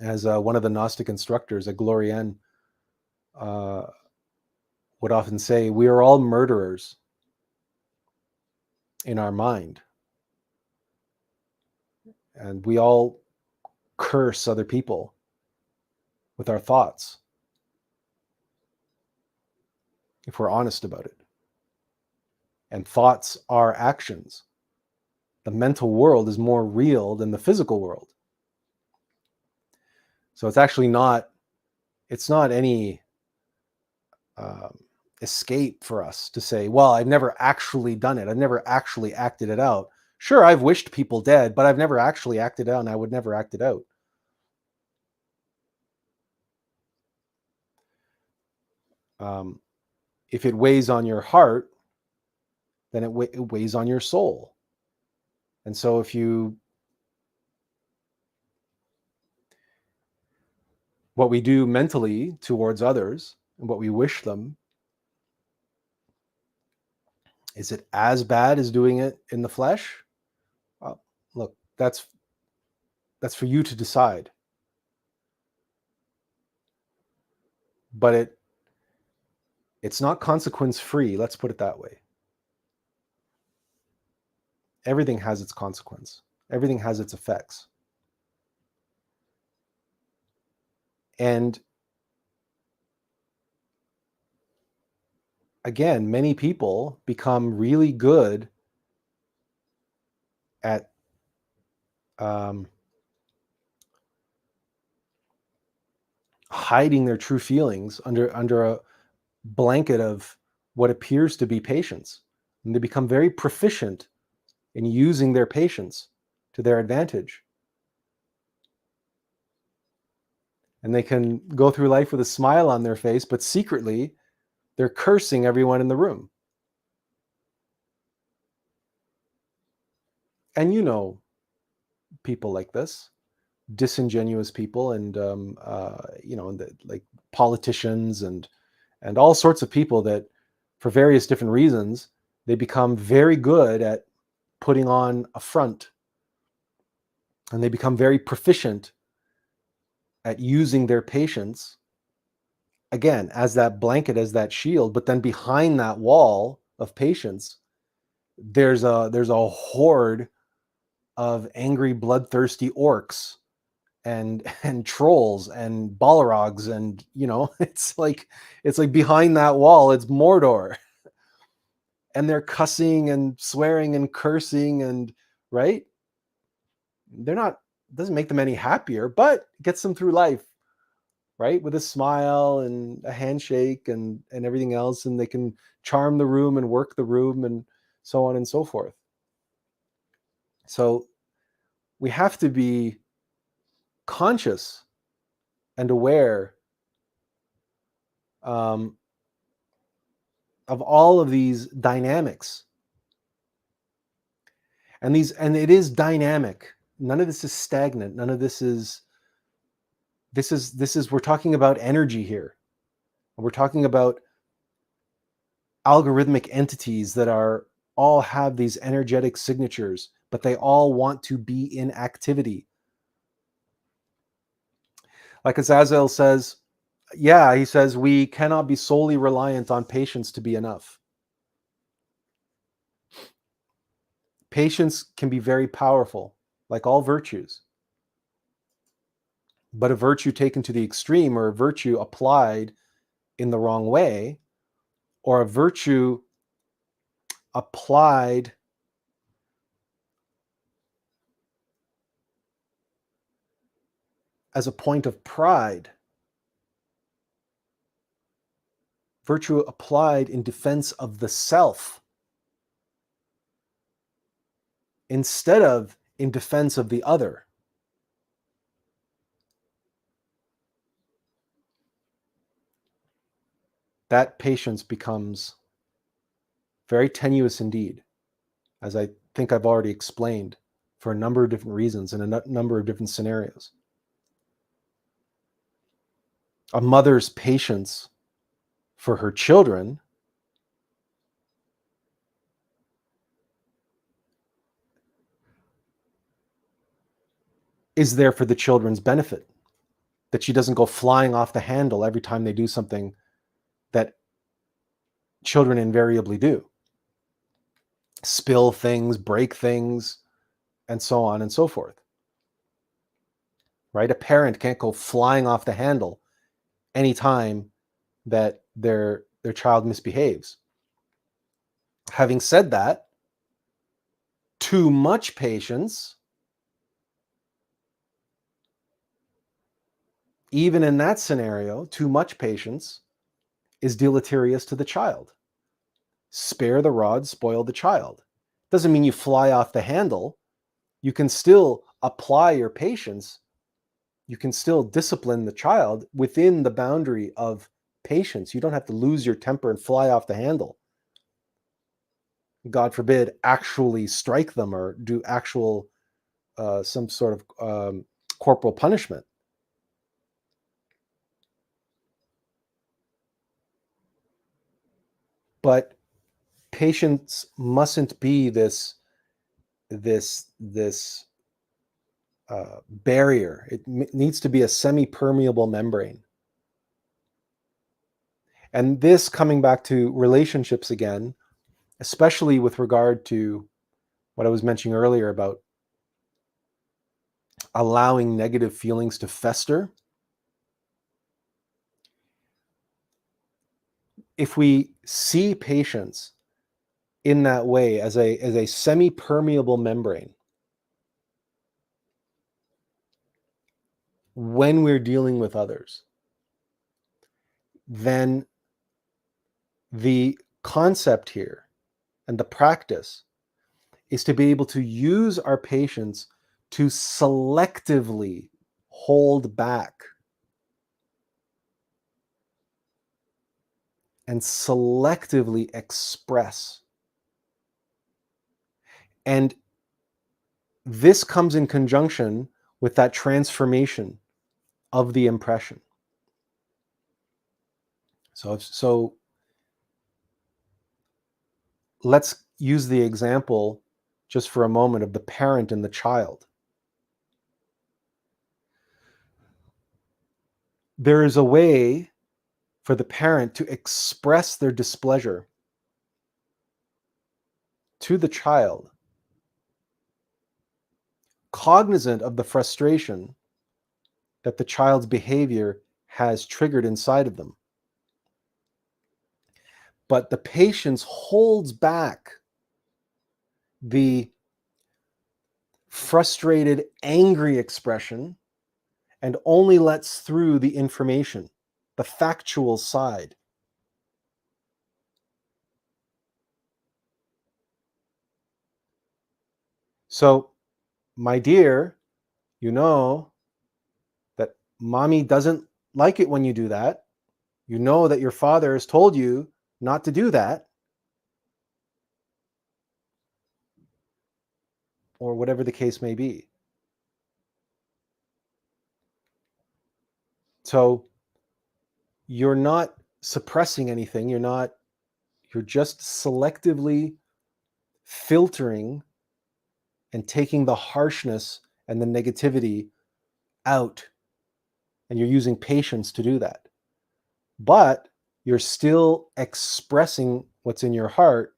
[SPEAKER 1] As one of the Gnostic instructors at Glorienne uh, would often say, we are all murderers in our mind, and we all curse other people with our thoughts, if we're honest about it. And thoughts are actions. The mental world is more real than the physical world. So it's actually not, it's not any escape for us to say, well, I've never actually done it. I've never actually acted it out. Sure, I've wished people dead, but I've never actually acted it out, and I would never act it out. If it weighs on your heart, then it weighs on your soul. And so if you, what we do mentally towards others and what we wish them, is it as bad as doing it in the flesh? Well, look, that's for you to decide. But it's not consequence free, let's put it that way. Everything has its consequence. Everything has its effects. And again, many people become really good at hiding their true feelings under a blanket of what appears to be patience. And they become very proficient in using their patience to their advantage. And they can go through life with a smile on their face, but secretly they're cursing everyone in the room. And you know people like this, disingenuous people, and like politicians and all sorts of people that, for various different reasons, they become very good at putting on a front, and they become very proficient at using their patience, again, as that blanket, as that shield. But then behind that wall of patience, there's a horde of angry, bloodthirsty orcs and trolls and balrogs, and it's like behind that wall, it's Mordor, and they're cussing and swearing and cursing, and right, they're not, doesn't make them any happier, but gets them through life, right, with a smile and a handshake and everything else, and they can charm the room and work the room and so on and so forth. So we have to be conscious and aware of all of these dynamics, and it is dynamic. None of this is stagnant. None of this is we're talking about energy here. We're talking about algorithmic entities that are all have these energetic signatures, but they all want to be in activity. Like Azazel says, yeah, he says, we cannot be solely reliant on patience to be enough. Patience can be very powerful, like all virtues. But a virtue taken to the extreme, or a virtue applied in the wrong way, or a virtue applied as a point of pride, virtue applied in defense of the self instead of in defense of the other, that patience becomes very tenuous indeed, as I think I've already explained, for a number of different reasons in a number of different scenarios. A mother's patience for her children is there for the children's benefit, that she doesn't go flying off the handle every time they do something that children invariably do. Spill things, break things, and so on and so forth. Right? A parent can't go flying off the handle anytime that their child misbehaves. Having said that, too much patience, even in that scenario, too much patience is deleterious to the child. Spare the rod, spoil the child. Doesn't mean you fly off the handle. You can still apply your patience. You can still discipline the child within the boundary of patience. You don't have to lose your temper and fly off the handle. God forbid, actually strike them or do actual some sort of corporal punishment. But patience mustn't be this barrier. It needs to be a semi-permeable membrane. And this, coming back to relationships again, especially with regard to what I was mentioning earlier about allowing negative feelings to fester. If we see patience in that way as a semi-permeable membrane, when we're dealing with others, then the concept here and the practice is to be able to use our patience to selectively hold back and selectively express. And this comes in conjunction with that transformation of the impression. So let's use the example just for a moment of the parent and the child. There is a way for the parent to express their displeasure to the child, cognizant of the frustration that the child's behavior has triggered inside of them. But the patience holds back the frustrated, angry expression and only lets through the information, the factual side. So, my dear, you know that mommy doesn't like it when you do that. You know that your father has told you not to do that. Or whatever the case may be. So you're not suppressing anything. You're just selectively filtering and taking the harshness and the negativity out. And you're using patience to do that. But you're still expressing what's in your heart,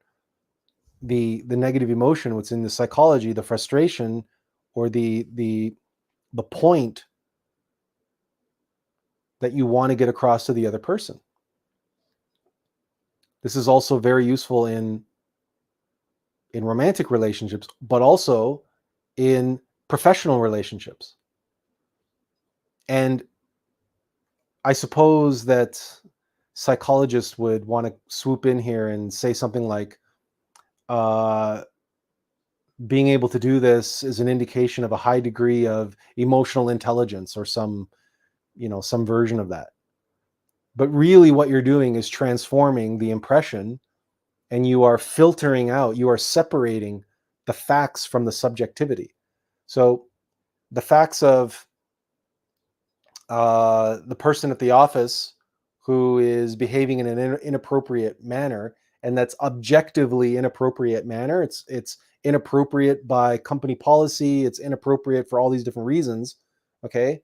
[SPEAKER 1] the negative emotion, what's in the psychology, the frustration, or the point that you want to get across to the other person. This is also very useful in romantic relationships, but also in professional relationships. And I suppose that psychologists would want to swoop in here and say something like, being able to do this is an indication of a high degree of emotional intelligence or some version of that. But really what you're doing is transforming the impression, and you are filtering out, you are separating the facts from the subjectivity. So the facts of the person at the office who is behaving in an inappropriate manner, and that's objectively inappropriate manner. It's inappropriate by company policy. It's inappropriate for all these different reasons. Okay,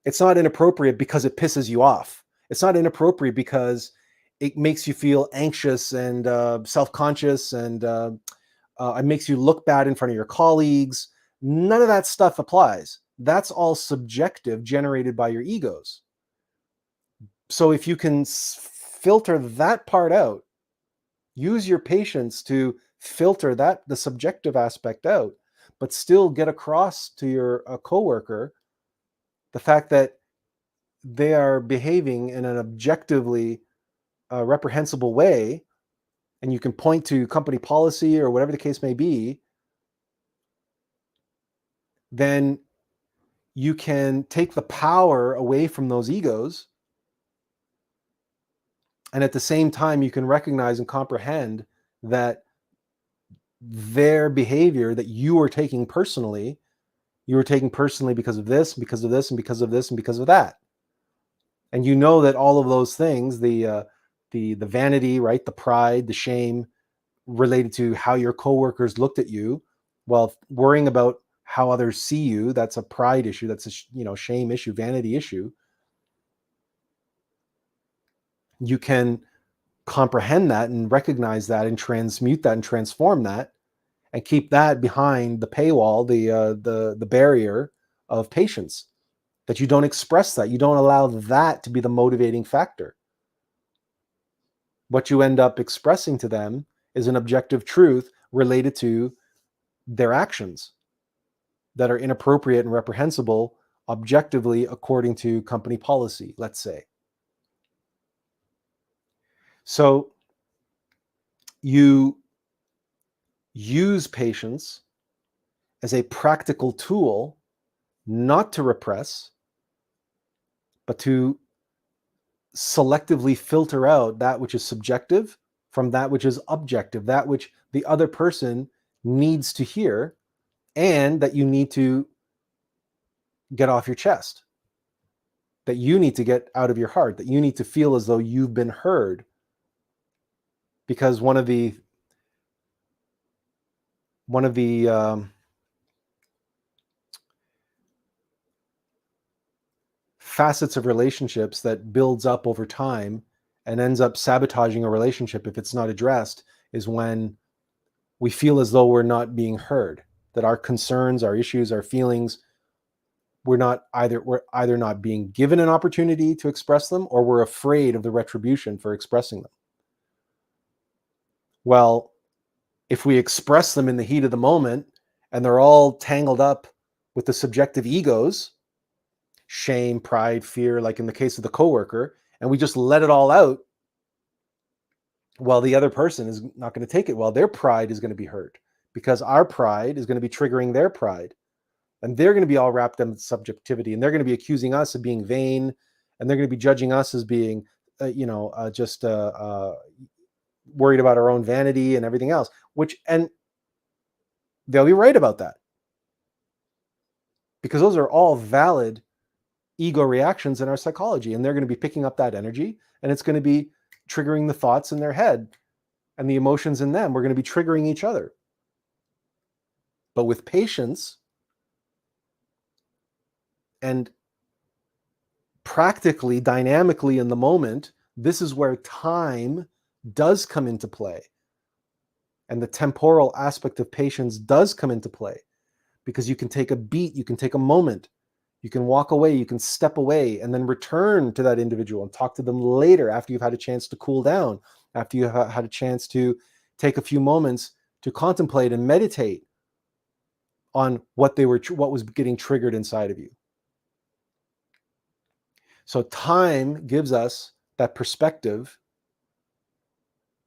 [SPEAKER 1] it's not inappropriate because it pisses you off. It's not inappropriate because it makes you feel anxious and self-conscious, and it makes you look bad in front of your colleagues. None of that stuff applies. That's all subjective, generated by your egos. So if you can filter that part out, use your patience to filter that, the subjective aspect out, but still get across to your coworker the fact that they are behaving in an objectively reprehensible way, and you can point to company policy or whatever the case may be, then you can take the power away from those egos. And at the same time, you can recognize and comprehend that their behavior that you are taking personally, you are taking personally because of this, because of this, and because of this, and because of that. And you know that all of those things, the vanity, right, the pride, the shame related to how your coworkers looked at you, while worrying about how others see you, that's a pride issue, that's a shame issue, vanity issue. You can comprehend that and recognize that and transmute that and transform that, and keep that behind the paywall, the barrier of patience, that you don't express that. You don't allow that to be the motivating factor. What you end up expressing to them is an objective truth related to their actions that are inappropriate and reprehensible objectively according to company policy, let's say. So you use patience as a practical tool, not to repress, but to selectively filter out that which is subjective from that which is objective, that which the other person needs to hear, and that you need to get off your chest, that you need to get out of your heart, that you need to feel as though you've been heard. Because one of the facets of relationships that builds up over time and ends up sabotaging a relationship if it's not addressed is when we feel as though we're not being heard, that our concerns, our issues, our feelings, we're either not being given an opportunity to express them, or we're afraid of the retribution for expressing them. Well, if we express them in the heat of the moment and they're all tangled up with the subjective egos, shame, pride, fear, like in the case of the coworker, and we just let it all out, well, the other person is not going to take it well. Their pride is going to be hurt because our pride is going to be triggering their pride. And they're going to be all wrapped up in subjectivity, and they're going to be accusing us of being vain, and they're going to be judging us as being, just worried about our own vanity and everything else, and they'll be right about that, because those are all valid ego reactions in our psychology, and they're going to be picking up that energy, and it's going to be triggering the thoughts in their head and the emotions in them. We're going to be triggering each other. But with patience and practically, dynamically in the moment, this is where time does come into play. And the temporal aspect of patience does come into play, because you can take a beat, you can take a moment, you can walk away, you can step away, and then return to that individual and talk to them later after you've had a chance to cool down, after you have had a chance to take a few moments to contemplate and meditate on what was getting triggered inside of you. So time gives us that perspective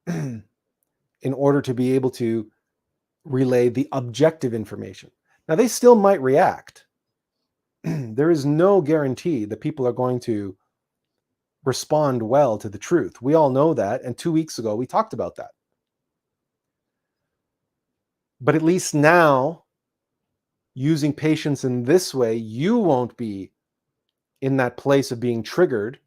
[SPEAKER 1] in order to be able to relay the objective information. Now, they still might react. There is no guarantee that people are going to respond well to the truth. We all know that, and 2 weeks ago we talked about that. But at least now, using patience in this way, you won't be in that place of being triggered.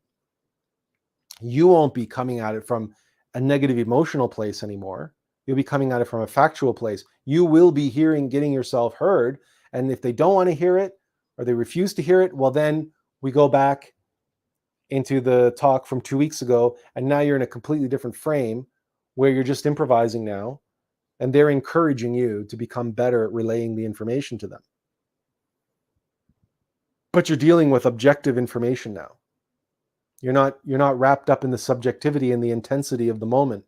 [SPEAKER 1] You won't be coming at it from a negative emotional place anymore. You'll be coming at it from a factual place. You will be getting yourself heard. And if they don't want to hear it or they refuse to hear it, well, then we go back into the talk from 2 weeks ago. And now you're in a completely different frame where you're just improvising now. And they're encouraging you to become better at relaying the information to them. But you're dealing with objective information now. You're not wrapped up in the subjectivity and the intensity of the moment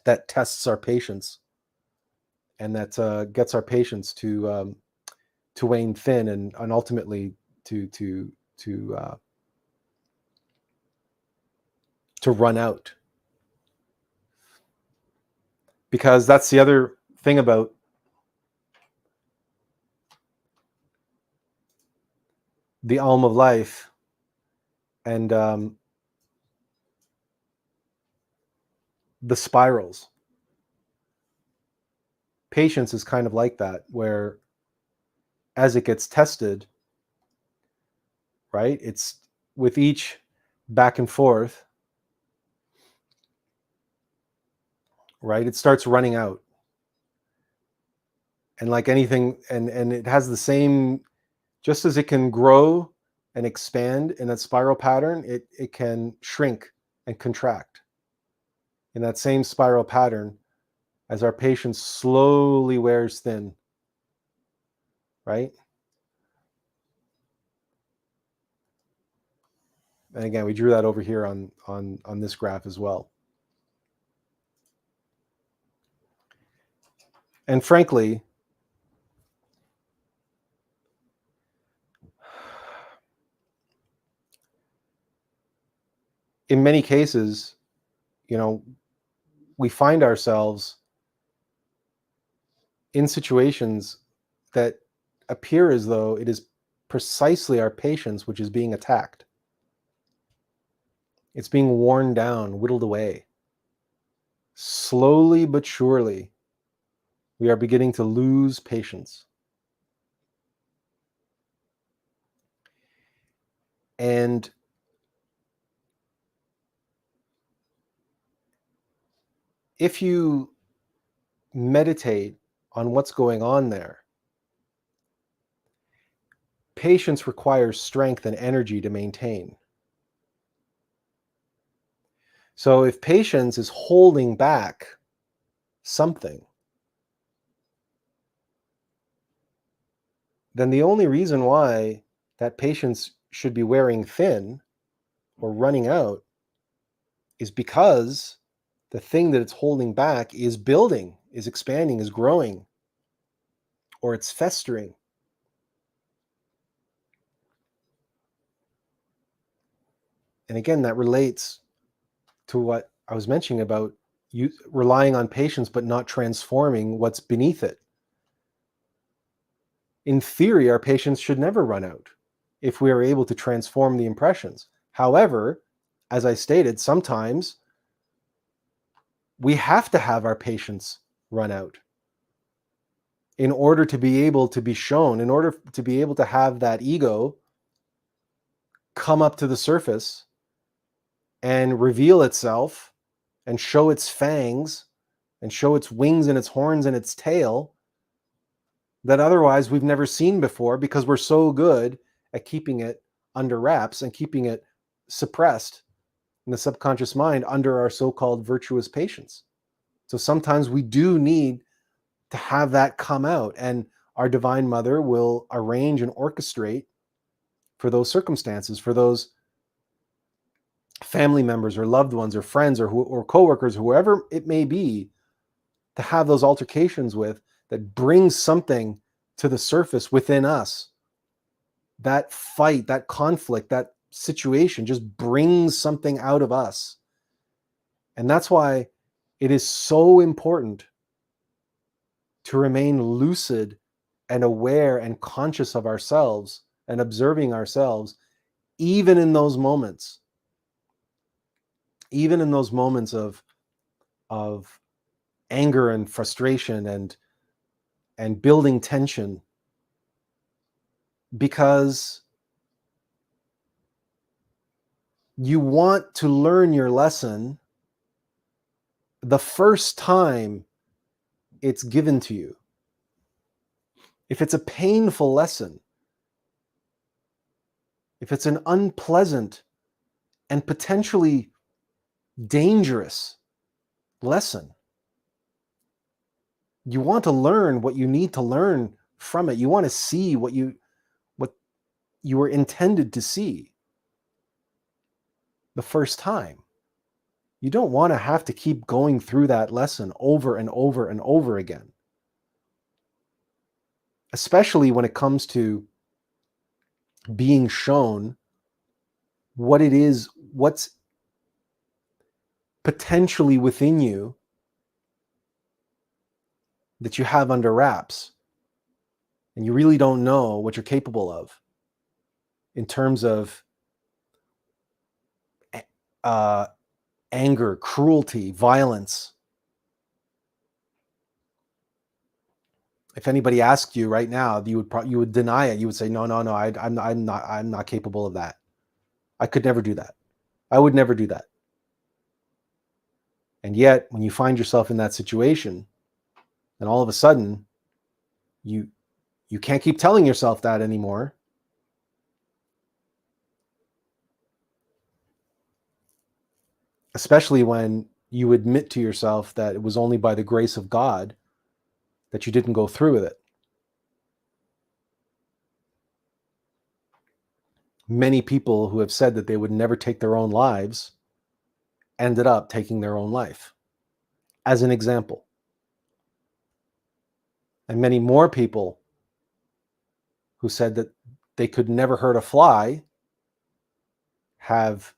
[SPEAKER 1] that tests our patience and that gets our patience to wane thin and ultimately to run out. Because that's the other thing about the Alm of Life and the spirals. Patience is kind of like that, where as it gets tested, right, it's with each back and forth, right, it starts running out. And like anything, and it has the same, just as it can grow and expand in that spiral pattern, it can shrink and contract in that same spiral pattern as our patience slowly wears thin, right? And again, we drew that over here on this graph as well. And frankly, in many cases, we find ourselves in situations that appear as though it is precisely our patience which is being attacked. It's being worn down, whittled away. Slowly but surely, we are beginning to lose patience. And if you meditate on what's going on there, patience requires strength and energy to maintain. So if patience is holding back something, then the only reason why that patience should be wearing thin or running out is because the thing that it's holding back is building, is expanding, is growing, or it's festering. And again, that relates to what I was mentioning about you relying on patience but not transforming what's beneath it. In theory, our patience should never run out if we are able to transform the impressions. However, as I stated, sometimes we have to have our patience run out in order to be able to be shown, in order to be able to have that ego come up to the surface and reveal itself and show its fangs and show its wings and its horns and its tail that otherwise we've never seen before, because we're so good at keeping it under wraps and keeping it suppressed in the subconscious mind under our so-called virtuous patience. So sometimes we do need to have that come out, and our Divine Mother will arrange and orchestrate for those circumstances, for those family members or loved ones or friends or coworkers, whoever it may be, to have those altercations with, that brings something to the surface within us. That fight, that conflict, that situation just brings something out of us. And that's why it is so important to remain lucid and aware and conscious of ourselves and observing ourselves, even in those moments even in those moments of anger and frustration and building tension, because you want to learn your lesson the first time it's given to you. If it's a painful lesson, if it's an unpleasant and potentially dangerous lesson, you want to learn what you need to learn from it. You want to see what you were intended to see the first time. You don't want to have to keep going through that lesson over and over and over again, especially when it comes to being shown what it is, what's potentially within you that you have under wraps, and you really don't know what you're capable of in terms of anger, cruelty, violence. If anybody asked you right now, you would deny it. You would say, no, I'm not capable of that. I could never do that. I would never do that. And yet, when you find yourself in that situation, and all of a sudden, you can't keep telling yourself that anymore. Especially when you admit to yourself that it was only by the grace of God that you didn't go through with it. Many people who have said that they would never take their own lives ended up taking their own life, as an example. And many more people who said that they could never hurt a fly have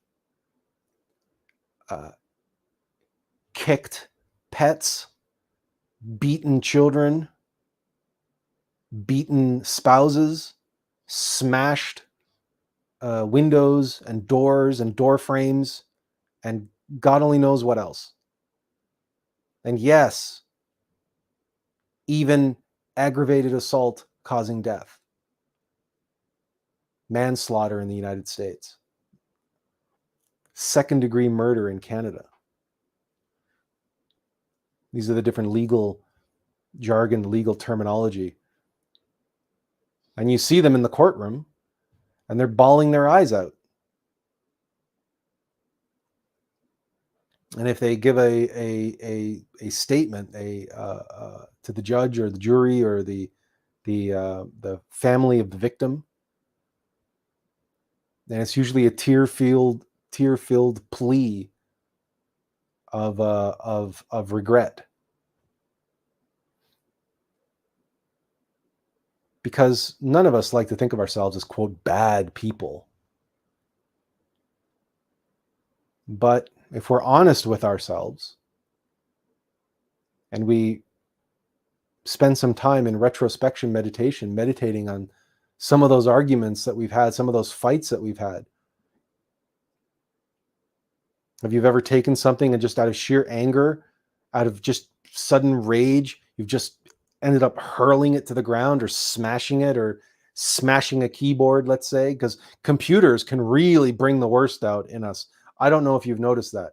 [SPEAKER 1] kicked pets, beaten children, beaten spouses, smashed windows and doors and door frames, and God only knows what else. And yes, even aggravated assault causing death, manslaughter in the United States, second-degree murder in Canada. These are the different legal jargon, legal terminology. And you see them in the courtroom, and they're bawling their eyes out. And if they give a statement to the judge or the jury or the family of the victim, then it's usually a tear-filled plea of regret, because none of us like to think of ourselves as, quote, bad people. But if we're honest with ourselves and we spend some time in retrospection meditation, meditating on some of those arguments that we've had, some of those fights that we've had. Have you ever taken something and just out of sheer anger, out of just sudden rage, you've just ended up hurling it to the ground or smashing it, or smashing a keyboard, let's say? Because computers can really bring the worst out in us. I don't know if you've noticed that.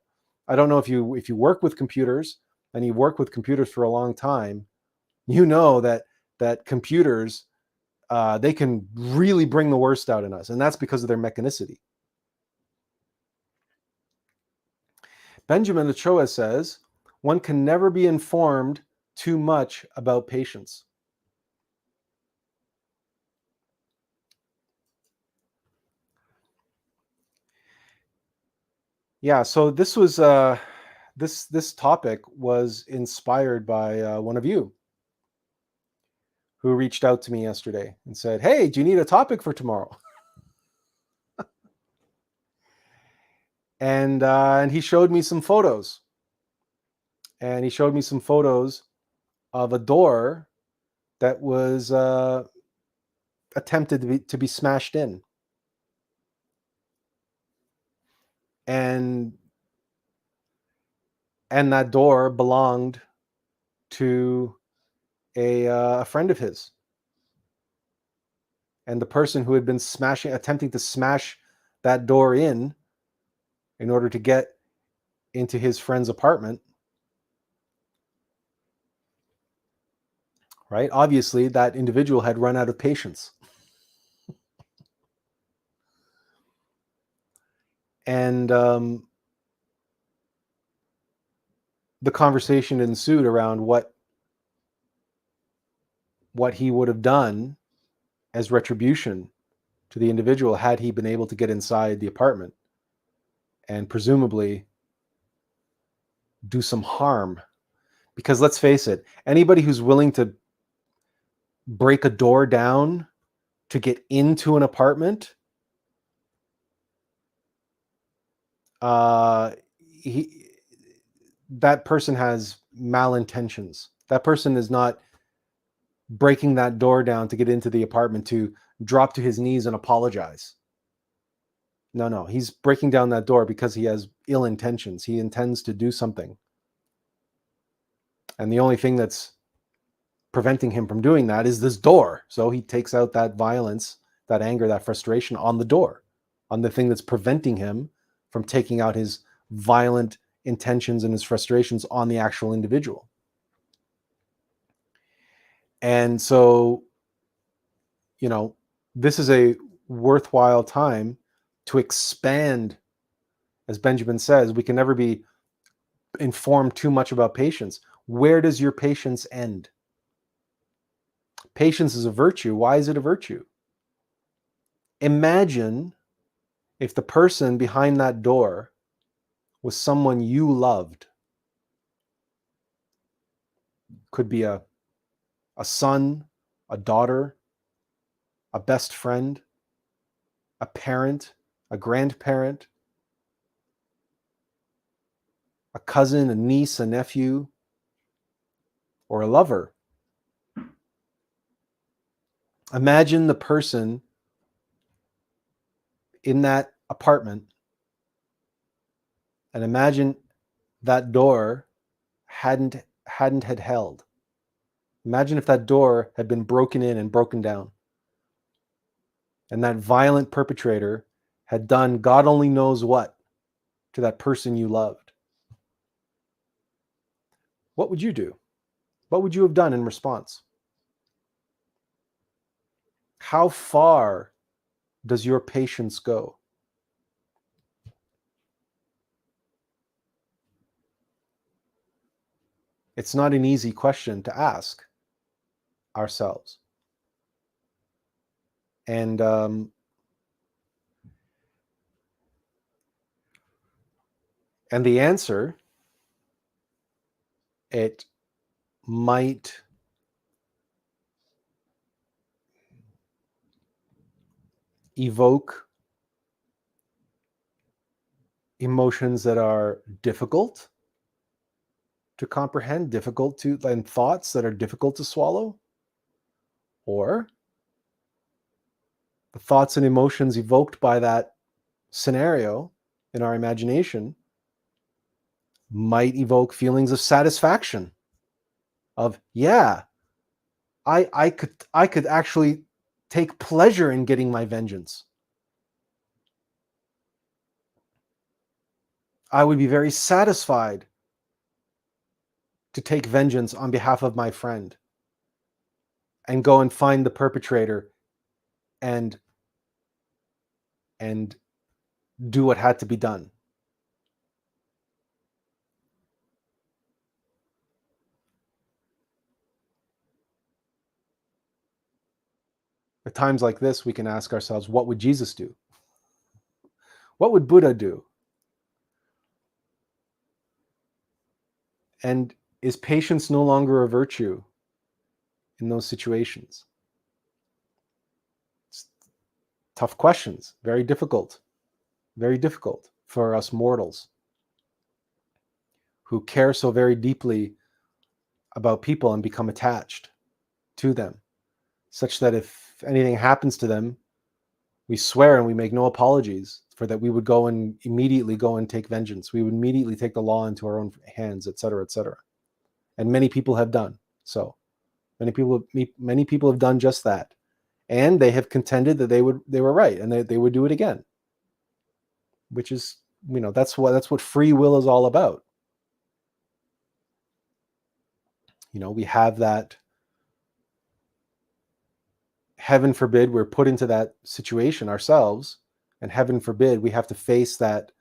[SPEAKER 1] I don't know if you work with computers and you work with computers for a long time, you know that computers, they can really bring the worst out in us, and that's because of their mechanicity. Benjamin Ochoa says, one can never be informed too much about patience. Yeah, so this was this topic was inspired by one of you who reached out to me yesterday and said, "Hey, do you need a topic for tomorrow?" And he showed me some photos. And he showed me some photos of a door that was attempted to be smashed in. And And that door belonged to a friend of his. And the person who had been attempting to smash that door in order to get into his friend's apartment, right? Obviously, that individual had run out of patience. And the conversation ensued around what he would have done as retribution to the individual had he been able to get inside the apartment and presumably do some harm. Because let's face it, anybody who's willing to break a door down to get into an apartment, that person has malintentions. That person is not breaking that door down to get into the apartment to drop to his knees and apologize. No, he's breaking down that door because he has ill intentions. He intends to do something. And the only thing that's preventing him from doing that is this door. So he takes out that violence, that anger, that frustration on the door, on the thing that's preventing him from taking out his violent intentions and his frustrations on the actual individual. And so, this is a worthwhile time to expand. As Benjamin says, we can never be informed too much about patience. Where does your patience end? Patience is a virtue. Why is it a virtue? Imagine if the person behind that door was someone you loved. Could be a son, a daughter, a best friend, a parent, a grandparent, a cousin, a niece, a nephew, or a lover. Imagine the person in that apartment, and imagine that door hadn't had held. Imagine if that door had been broken in and broken down, and that violent perpetrator had done God only knows what to that person you loved. What would you do? What would you have done in response? How far does your patience go? It's not an easy question to ask ourselves. And the answer, it might evoke emotions that are difficult to comprehend, and thoughts that are difficult to swallow, or the thoughts and emotions evoked by that scenario in our imagination might evoke feelings of satisfaction, of, yeah, I could actually take pleasure in getting my vengeance. I would be very satisfied to take vengeance on behalf of my friend and go and find the perpetrator and do what had to be done. At times like this, we can ask ourselves, what would Jesus do? What would Buddha do? And is patience no longer a virtue in those situations? It's tough questions, very difficult for us mortals who care so very deeply about people and become attached to them, such that if anything happens to them, we swear and we make no apologies for that we would go and immediately go and take vengeance. We would immediately take the law into our own hands, etc., etc. And many people have done so. Many people have done just that, and they have contended that they were right, and they would do it again. Which is, that's what free will is all about. We have that. Heaven forbid we're put into that situation ourselves, and heaven forbid we have to face that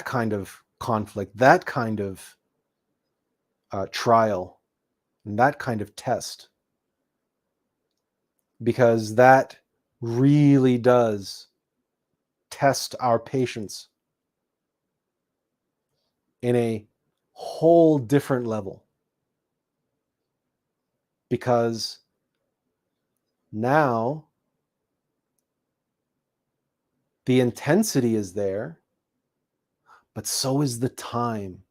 [SPEAKER 1] kind of conflict, that kind of trial, and that kind of test, because that really does test our patience in a whole different level. Because now the intensity is there, but so is the time.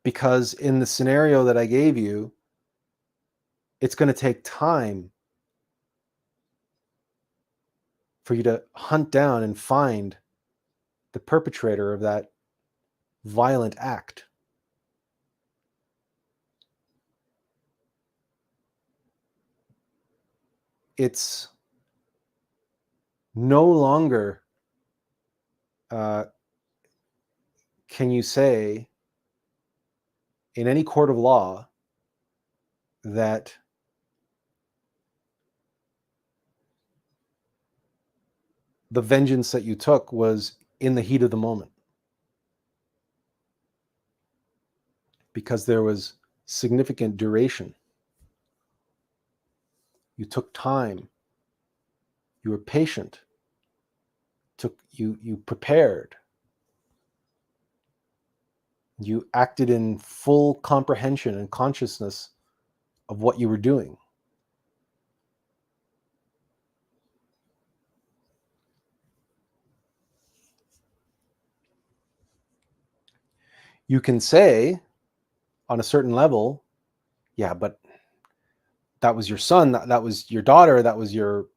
[SPEAKER 1] Because in the scenario that I gave you, it's going to take time for you to hunt down and find the perpetrator of that violent act. It's no longer can you say in any court of law that the vengeance that you took was in the heat of the moment, because there was significant duration. You took time. You were patient. You prepared. You acted in full comprehension and consciousness of what you were doing. You can say on a certain level, yeah, but that was your son, that was your daughter, that was your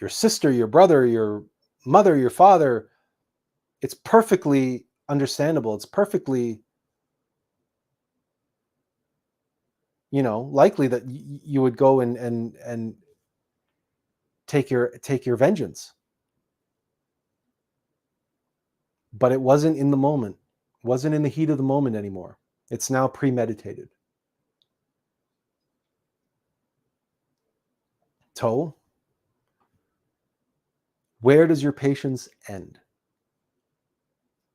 [SPEAKER 1] sister, your brother, your mother, your father. It's perfectly understandable. It's perfectly, likely that you would go and take your vengeance. But it wasn't in the moment. It wasn't in the heat of the moment anymore. It's now premeditated. So, where does your patience end?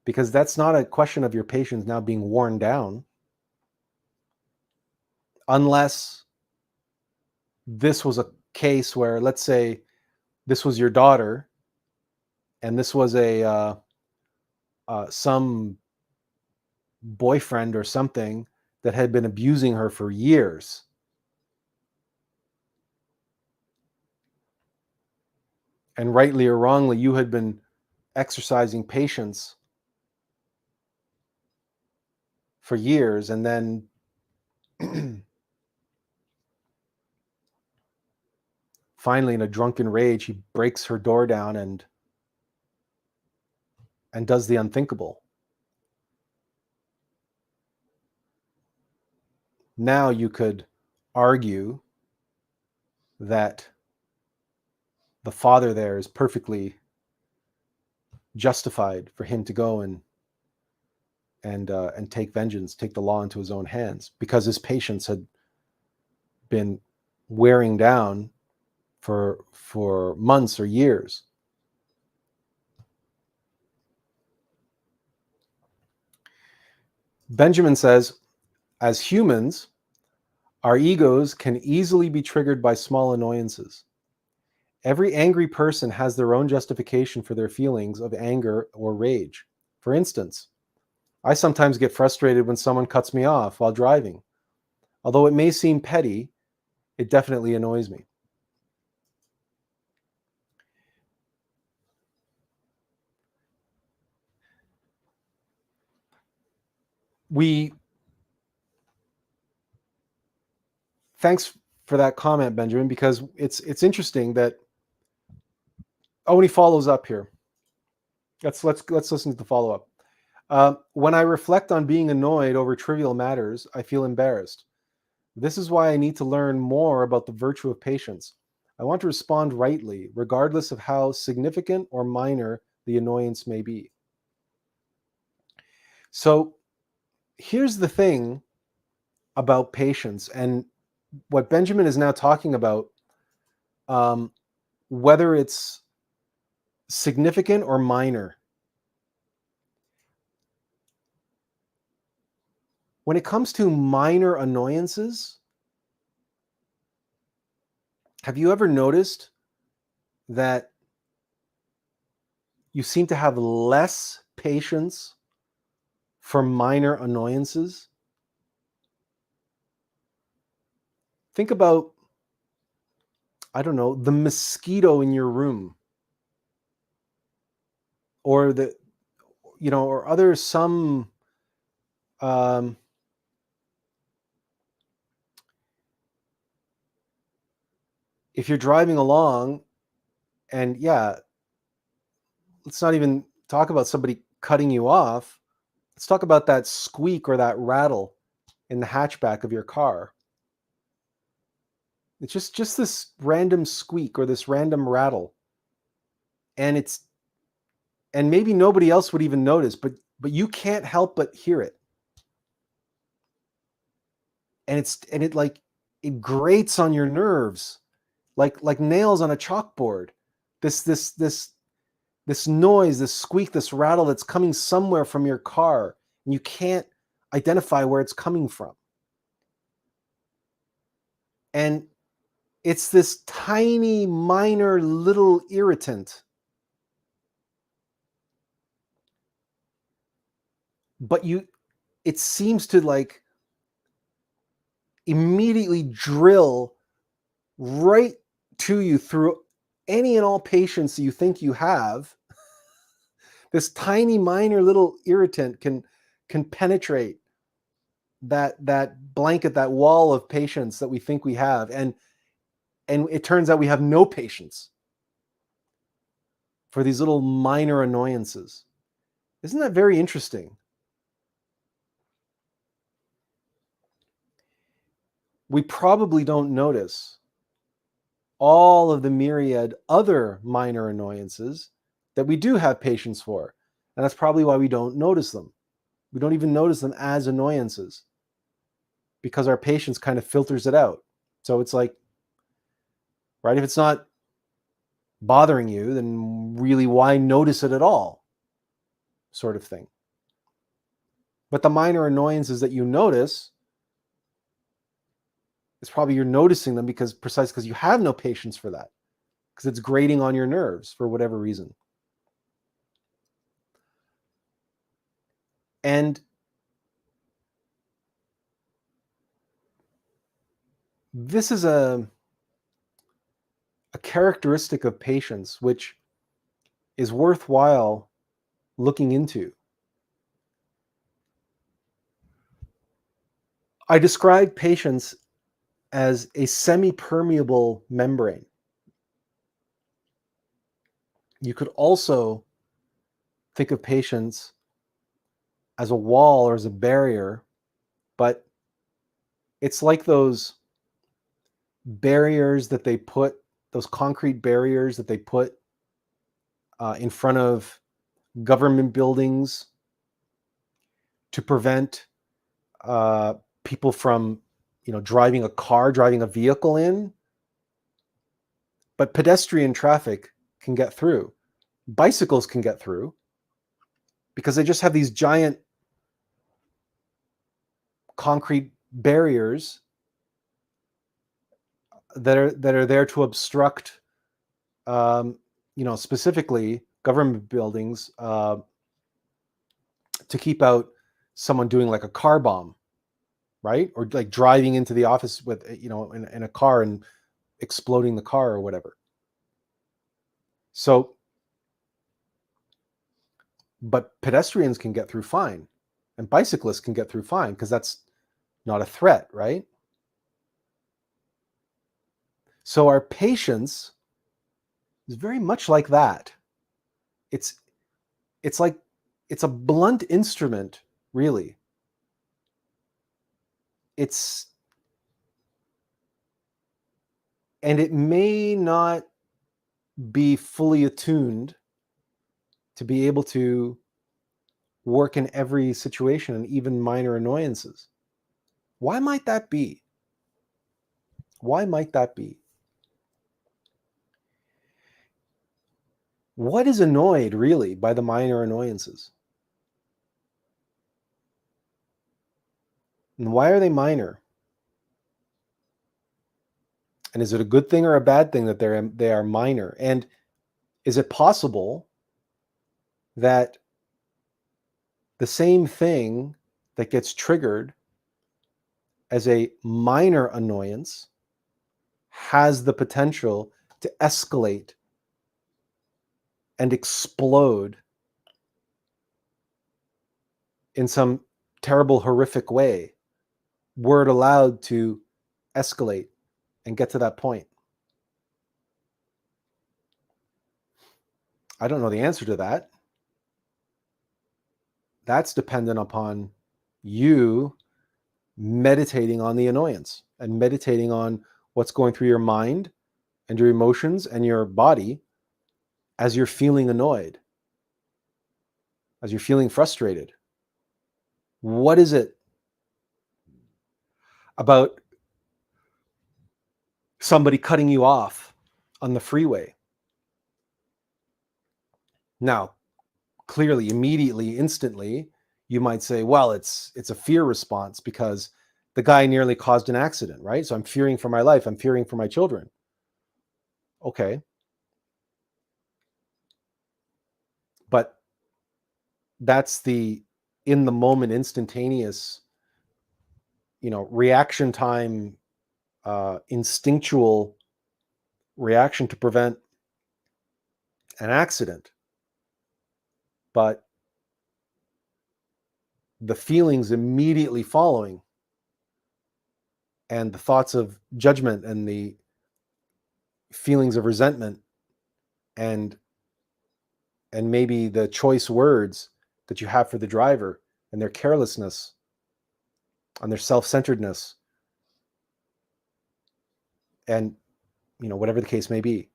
[SPEAKER 1] Because that's not a question of your patience now being worn down, unless this was a case where, let's say, this was your daughter, and this was some boyfriend or something that had been abusing her for years. And rightly or wrongly, you had been exercising patience for years, and then finally, in a drunken rage, he breaks her door down and does the unthinkable. Now you could argue that the father there is perfectly justified for him to go and take vengeance, take the law into his own hands, because his patience had been wearing down for months or years. Benjamin says, as humans, our egos can easily be triggered by small annoyances. Every angry person has their own justification for their feelings of anger or rage. For instance, I sometimes get frustrated when someone cuts me off while driving. Although it may seem petty, it definitely annoys me. Thanks for that comment, Benjamin, because it's interesting that. Oh, and he follows up here. Let's listen to the follow up. When I reflect on being annoyed over trivial matters, I feel embarrassed. This is why I need to learn more about the virtue of patience. I want to respond rightly, regardless of how significant or minor the annoyance may be. So here's the thing about patience, and what Benjamin is now talking about, whether it's significant or minor. When it comes to minor annoyances, have you ever noticed that you seem to have less patience for minor annoyances? Think about, I don't know, the mosquito in your room, or or other some if you're driving along, and let's not even talk about somebody cutting you off. Let's talk about that squeak or that rattle in the hatchback of your car. It's just this random squeak or this random rattle. And maybe nobody else would even notice, but you can't help but hear it. And it grates on your nerves like nails on a chalkboard. This noise, this squeak, this rattle that's coming somewhere from your car, and you can't identify where it's coming from. And it's this tiny, minor, little irritant. But it seems to immediately drill right to you through any and all patience that you think you have. This tiny, minor, little irritant can penetrate that blanket, that wall of patience that we think we have, and it turns out we have no patience for these little minor annoyances. Isn't that very interesting? We probably don't notice all of the myriad other minor annoyances that we do have patience for. And that's probably why we don't notice them. We don't even notice them as annoyances, because our patience kind of filters it out. So it's like, right, if it's not bothering you, then really why notice it at all, sort of thing. But the minor annoyances that you notice, it's probably you're noticing them because you have no patience for that, because it's grating on your nerves for whatever reason. And this is a characteristic of patience which is worthwhile looking into. I describe patience as a semi-permeable membrane. You could also think of patience as a wall or as a barrier, but it's like those barriers that they put, those concrete barriers that they put in front of government buildings to prevent people from, driving a vehicle in. But pedestrian traffic can get through. Bicycles can get through because they just have these giant concrete barriers that are there to obstruct, specifically government buildings, to keep out someone doing like a car bomb, right? Or like driving into the office with, in a car and exploding the car or whatever. So, but pedestrians can get through fine, and bicyclists can get through fine because that's not a threat, right? So our patience is very much like that. It's like it's a blunt instrument, really. And it may not be fully attuned to be able to work in every situation and even minor annoyances. Why might that be? Why might that be? What is annoyed really by the minor annoyances? And why are they minor? And is it a good thing or a bad thing that they are minor? And is it possible that the same thing that gets triggered as a minor annoyance has the potential to escalate and explode in some terrible, horrific way, were it allowed to escalate and get to that point? I don't know the answer to that. That's dependent upon you meditating on the annoyance and meditating on what's going through your mind and your emotions and your body as you're feeling annoyed, as you're feeling frustrated. What is it about somebody cutting you off on the freeway? Now, clearly, immediately, instantly, you might say, well, it's a fear response because the guy nearly caused an accident, right? So I'm fearing for my life. I'm fearing for my children. Okay. But that's the in the moment, instantaneous, reaction time, instinctual reaction to prevent an accident. But the feelings immediately following and the thoughts of judgment and the feelings of resentment and maybe the choice words that you have for the driver and their carelessness and their self-centeredness and whatever the case may be,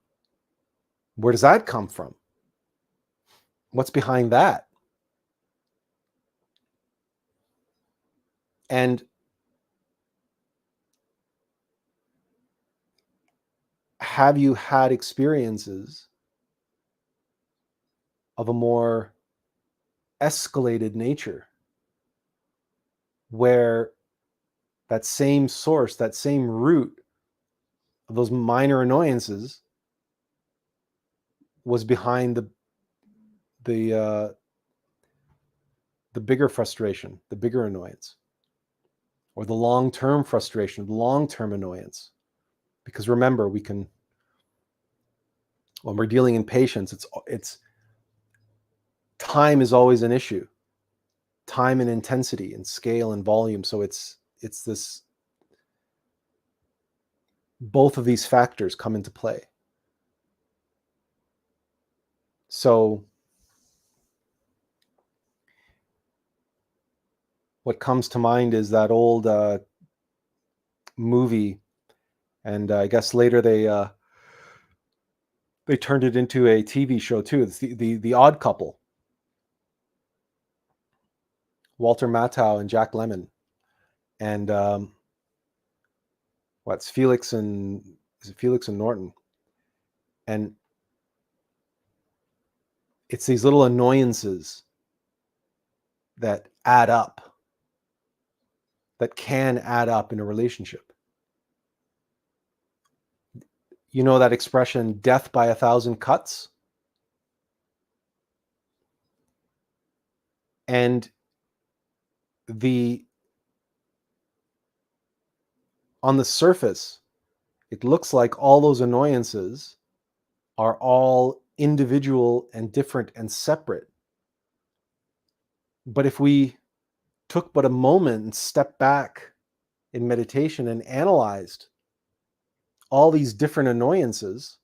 [SPEAKER 1] where does that come from? What's behind that? And have you had experiences of a more escalated nature where that same source, that same root of those minor annoyances was behind the bigger frustration, the bigger annoyance, or the long-term frustration, the long-term annoyance? Because remember, when we're dealing in patience, it's time is always an issue. Time and intensity and scale and volume. So it's this, both of these factors come into play. So what comes to mind is that old movie, and I guess later they turned it into a TV show too. It's the Odd Couple. Walter Matthau and Jack Lemmon, and what's Felix and Norton, and it's these little annoyances that add up, that can add up in a relationship. You know that expression, death by 1,000 cuts? And on the surface, it looks like all those annoyances are all individual and different and separate. But if we took but a moment and stepped back in meditation and analyzed all these different annoyances,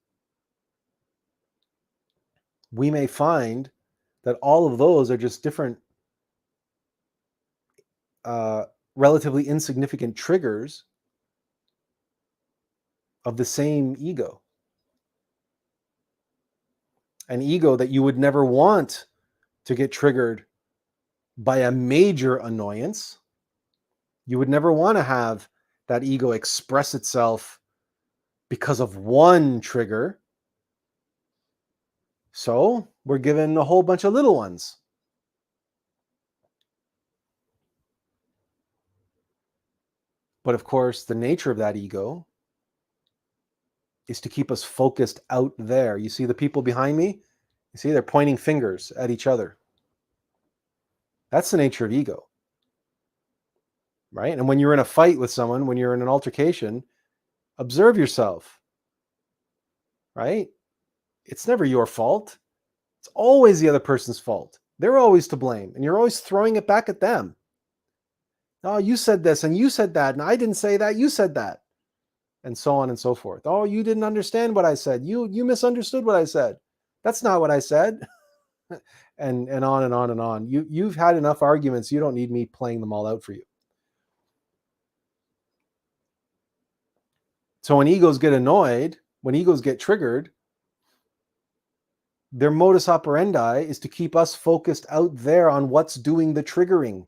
[SPEAKER 1] we may find that all of those are just different, relatively insignificant triggers of the same ego. An ego that you would never want to get triggered by a major annoyance. You would never want to have that ego express itself because of one trigger. So we're given a whole bunch of little ones. But of course, the nature of that ego is to keep us focused out there. You see the people behind me? You see, they're pointing fingers at each other. That's the nature of ego, right? And when you're in a fight with someone, when you're in an altercation, observe yourself, right? It's never your fault. It's always the other person's fault. They're always to blame, and you're always throwing it back at them. Oh, you said this, and you said that, and I didn't say that, you said that, and so on and so forth. Oh, you didn't understand what I said. You misunderstood what I said. That's not what I said. and on and on and on. You've had enough arguments. You don't need me playing them all out for you. So when egos get annoyed, when egos get triggered, their modus operandi is to keep us focused out there on what's doing the triggering.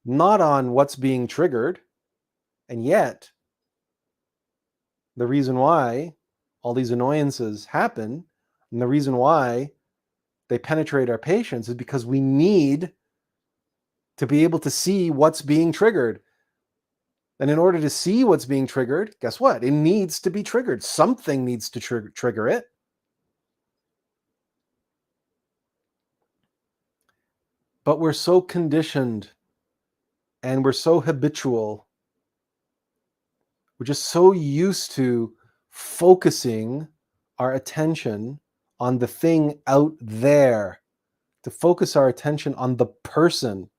[SPEAKER 1] Not on what's being triggered. And yet, the reason why all these annoyances happen, and the reason why they penetrate our patience, is because we need to be able to see what's being triggered. And in order to see what's being triggered, guess what? It needs to be triggered. Something needs to trigger it. But we're so conditioned and we're so habitual. We're just so used to focusing our attention on the thing out there, to focus our attention on the person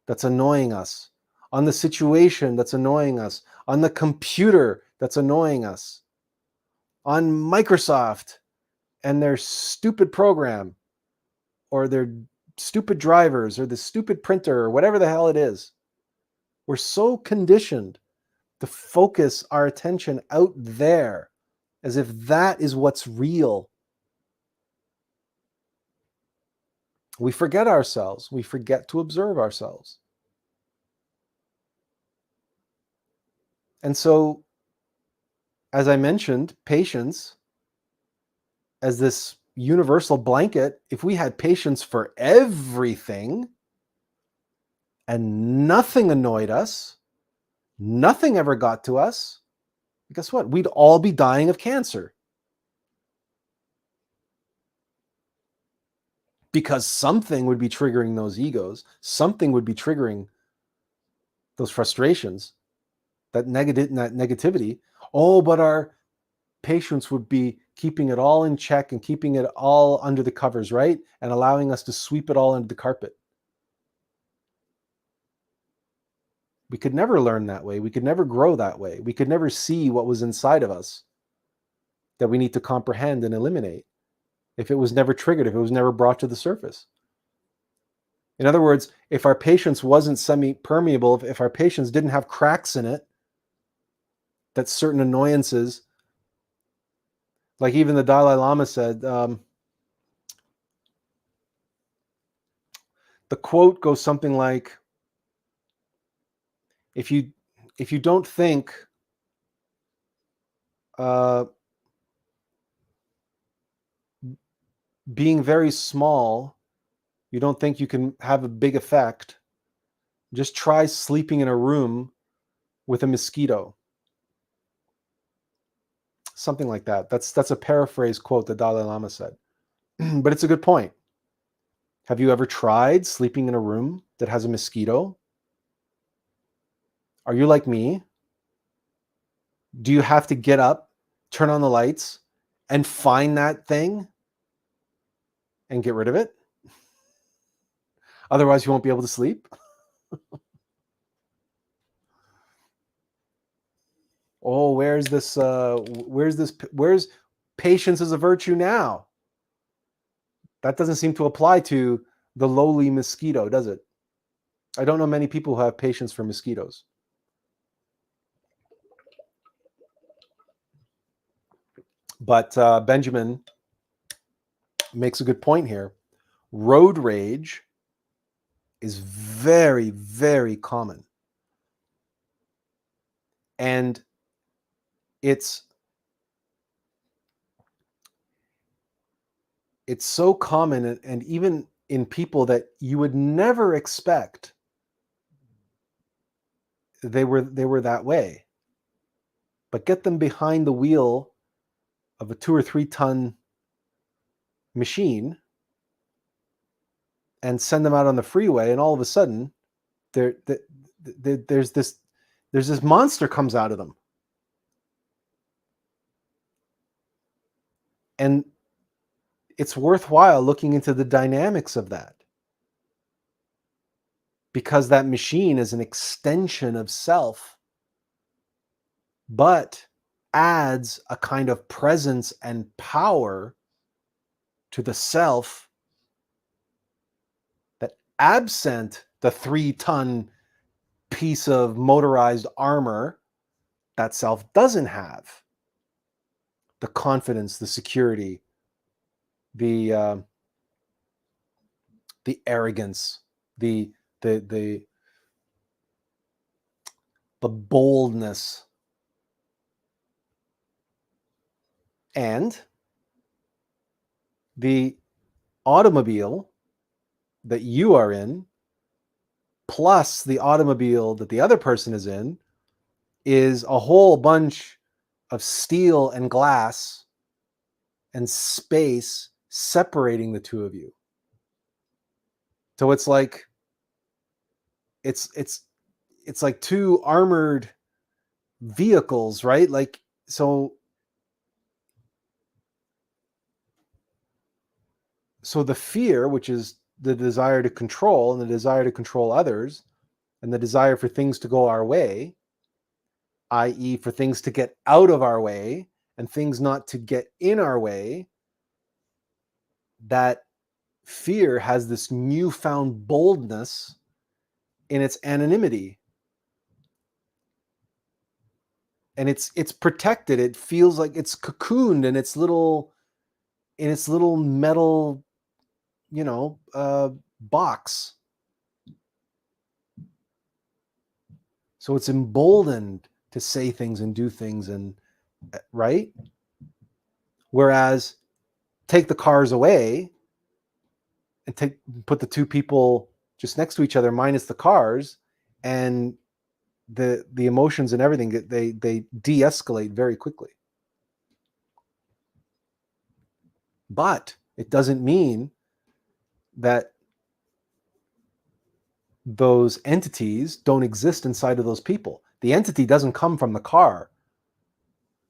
[SPEAKER 1] that's annoying us, on the situation that's annoying us, on the computer that's annoying us, on Microsoft and their stupid program, or their stupid drivers, or the stupid printer, or whatever the hell it is. We're so conditioned to focus our attention out there as if that is what's real. We forget ourselves. We forget to observe ourselves. And so, as I mentioned, patience as this universal blanket, if we had patience for everything and nothing annoyed us, nothing ever got to us, guess what? We'd all be dying of cancer. Because something would be triggering those egos, something would be triggering those frustrations, that negativity. Oh, but our patience would be keeping it all in check and keeping it all under the covers, right? And allowing us to sweep it all under the carpet. We could never learn that way. We could never grow that way. We could never see what was inside of us that we need to comprehend and eliminate if it was never triggered, if it was never brought to the surface. In other words, if our patience wasn't semi-permeable, if our patience didn't have cracks in it, that certain annoyances, like even the Dalai Lama said, the quote goes something like, if you don't think being very small, you don't think you can have a big effect, just try sleeping in a room with a mosquito. Something like that. That's a paraphrase quote that Dalai Lama said. But it's a good point. Have you ever tried sleeping in a room that has a mosquito? Are you like me? Do you have to get up, turn on the lights, and find that thing and get rid of it? Otherwise, you won't be able to sleep. Oh, where's patience as a virtue now? That doesn't seem to apply to the lowly mosquito, does it? I don't know many people who have patience for mosquitoes. But Benjamin makes a good point here. Road rage is very, very common. And it's so common, and even in people that you would never expect they were that way. But get them behind the wheel of a 2 or 3 ton machine and send them out on the freeway, and all of a sudden there's this monster comes out of them. And it's worthwhile looking into the dynamics of that, because that machine is an extension of self, but adds a kind of presence and power to the self that, absent the 3-ton piece of motorized armor, that self doesn't have. The confidence, the security, the arrogance, the boldness. And the automobile that you are in, plus the automobile that the other person is in, is a whole bunch of steel and glass and space separating the two of you. So it's like it's like two armored vehicles, right? Like, so the fear, which is the desire to control, and the desire to control others, and the desire for things to go our way, i.e., for things to get out of our way and things not to get in our way, that fear has this newfound boldness in its anonymity. And it's protected. It feels like it's cocooned in its little metal, box. So it's emboldened to say things and do things, and right? Whereas take the cars away and put the two people just next to each other minus the cars, and the emotions and everything, they de-escalate very quickly. But it doesn't mean that those entities don't exist inside of those people. The entity doesn't come from the car.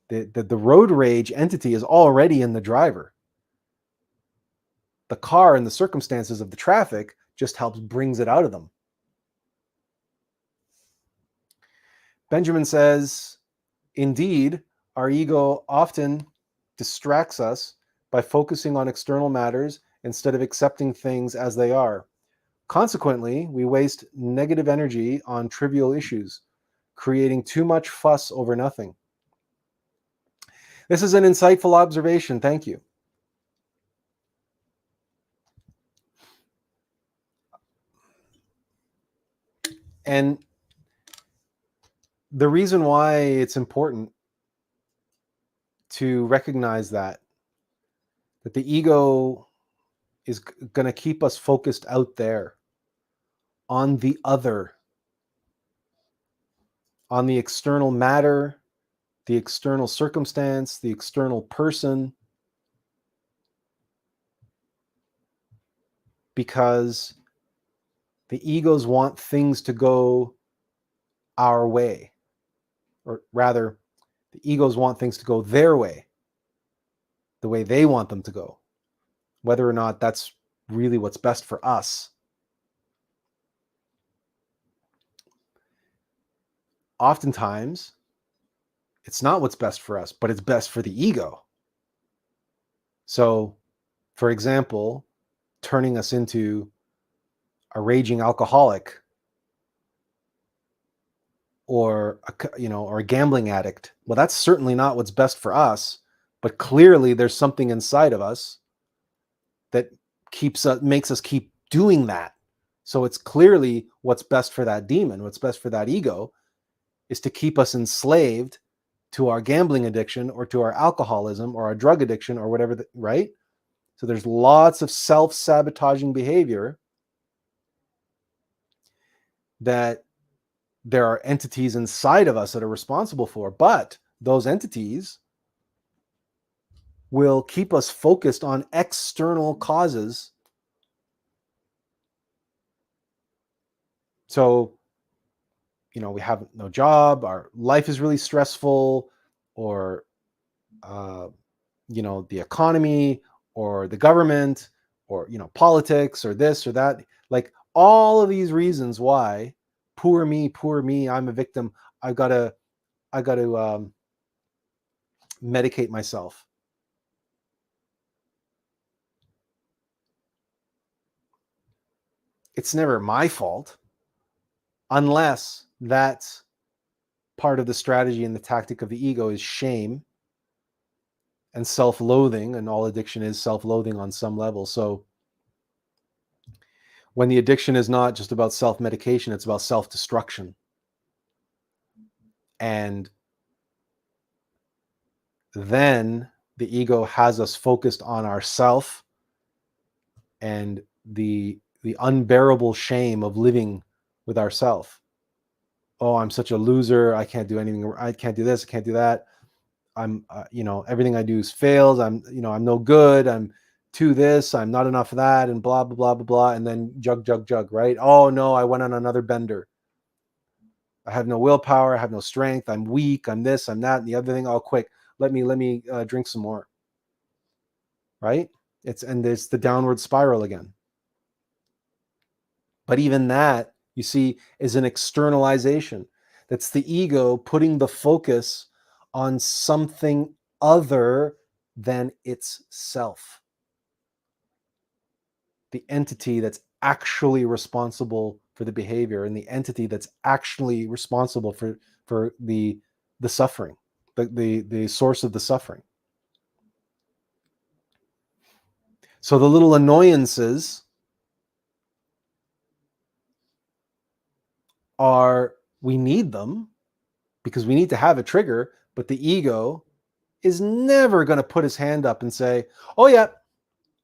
[SPEAKER 1] The road rage entity is already in the driver. The car and the circumstances of the traffic just brings it out of them. Benjamin says, indeed, our ego often distracts us by focusing on external matters instead of accepting things as they are. Consequently, we waste negative energy on trivial issues, creating too much fuss over nothing. This is an insightful observation. Thank you. And the reason why it's important to recognize that the ego is going to keep us focused out there on the other, on the external matter, the external circumstance, the external person, because the egos want things to go our way, or rather, the egos want things to go their way, the way they want them to go, whether or not that's really what's best for us. Oftentimes, It's not what's best for us, but it's best for the ego. So, for example, turning us into a raging alcoholic or a gambling addict. Well, that's certainly not what's best for us, but clearly there's something inside of us that makes us keep doing that. So it's clearly what's best for that demon, what's best for that ego is to keep us enslaved to our gambling addiction or to our alcoholism or our drug addiction or whatever, right? So there's lots of self-sabotaging behavior that there are entities inside of us that are responsible for, but those entities will keep us focused on external causes. So, we have no job, our life is really stressful, or, the economy, or the government, or, politics, or this or that. Like all of these reasons why, poor me, I'm a victim. I gotta medicate myself. It's never my fault unless that's part of the strategy and the tactic of the ego is shame and self-loathing, and all addiction is self-loathing on some level. So when the addiction is not just about self-medication, it's about self-destruction. And then the ego has us focused on ourself and the unbearable shame of living with ourself. Oh, I'm such a loser. I can't do anything. I can't do this. I can't do that. I'm, everything I do is fails. I'm no good. I'm to this. I'm not enough of that, and blah, blah, blah, blah, blah. And then jug, right? Oh no, I went on another bender. I have no willpower. I have no strength. I'm weak. I'm this, I'm that, and the other thing. Oh, quick. Let me drink some more. Right? It's the downward spiral again. But even that, you see, is an externalization. That's the ego putting the focus on something other than its self. The entity that's actually responsible for the behavior, and the entity that's actually responsible for the suffering, the source of the suffering. So the little annoyances we need them because we need to have a trigger, but the ego is never going to put his hand up and say, oh yeah,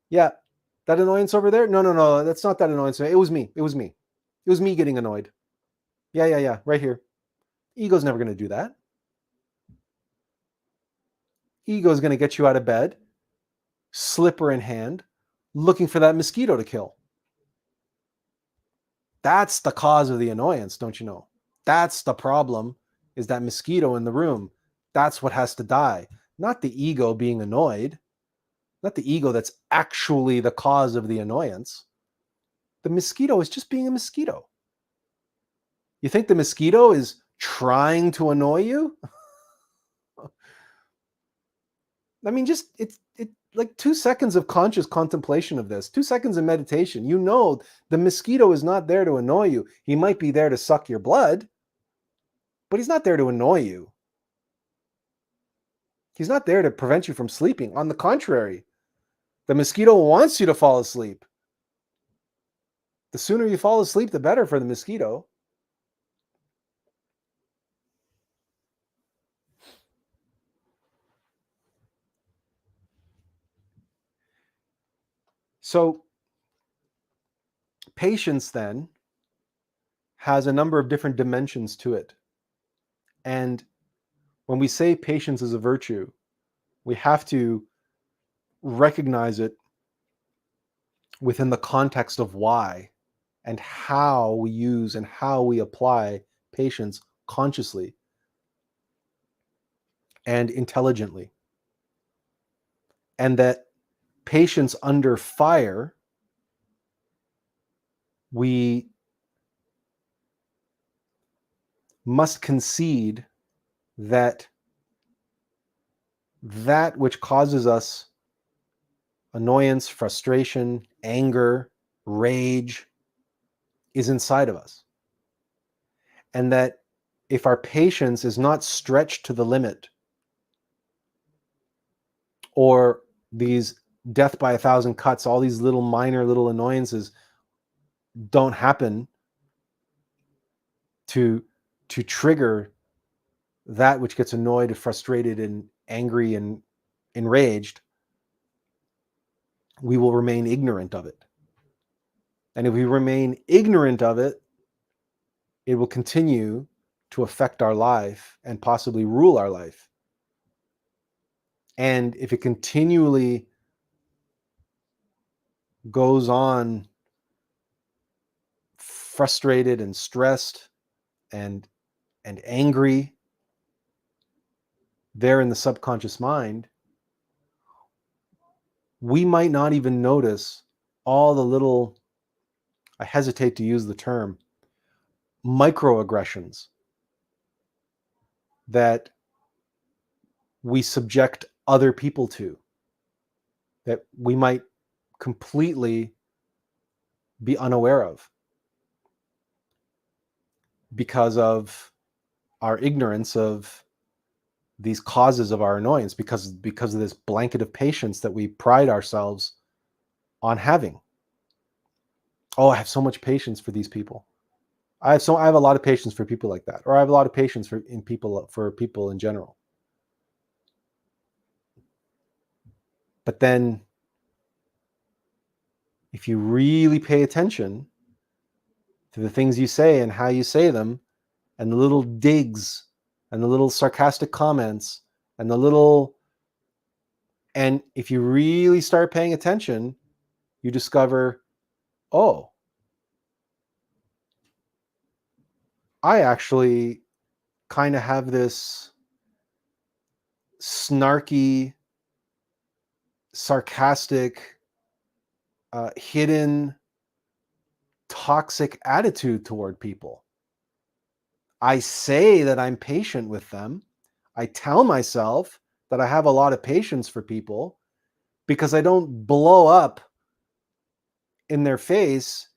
[SPEAKER 1] that annoyance over there. No, that's not that annoyance. It was me. It was me getting annoyed. Yeah, right here. Ego's never going to do that. Ego is going to get you out of bed, slipper in hand, looking for that mosquito to kill. That's the cause of the annoyance, don't you know? That's the problem, is that mosquito in the room. That's what has to die. Not the ego being annoyed. Not the ego that's actually the cause of the annoyance. The mosquito is just being a mosquito. You think the mosquito is trying to annoy you? I mean, just it's like 2 seconds of conscious contemplation of this, 2 seconds of meditation. You know, the mosquito is not there to annoy you. He might be there to suck your blood, but he's not there to annoy you. He's not there to prevent you from sleeping. On the contrary, the mosquito wants you to fall asleep. The sooner you fall asleep, the better for the mosquito. So patience then has a number of different dimensions to it. And when we say patience is a virtue, we have to recognize it within the context of why and how we use and how we apply patience consciously and intelligently. And that patience under fire, we must concede that that which causes us annoyance, frustration, anger, rage is inside of us. And that if our patience is not stretched to the limit, or these death by 1,000 cuts, all these little minor little annoyances don't happen to trigger that which gets annoyed, frustrated, and angry and enraged, we will remain ignorant of it. And if we remain ignorant of it, it will continue to affect our life and possibly rule our life. And if it continually goes on frustrated and stressed and angry there in the subconscious mind, we might not even notice all the little, I hesitate to use the term, microaggressions that we subject other people to, that we might completely be unaware of because of our ignorance of these causes of our annoyance, because of this blanket of patience that we pride ourselves on having. Oh, I have so much patience for these people. I have a lot of patience for people like that, or I have a lot of patience for people in general. But then, if you really pay attention to the things you say and how you say them, and the little digs and the little sarcastic comments and and if you really start paying attention, you discover, oh, I actually kind of have this snarky, sarcastic, hidden, toxic attitude toward people. I say that I'm patient with them. I tell myself that I have a lot of patience for people because I don't blow up in their face,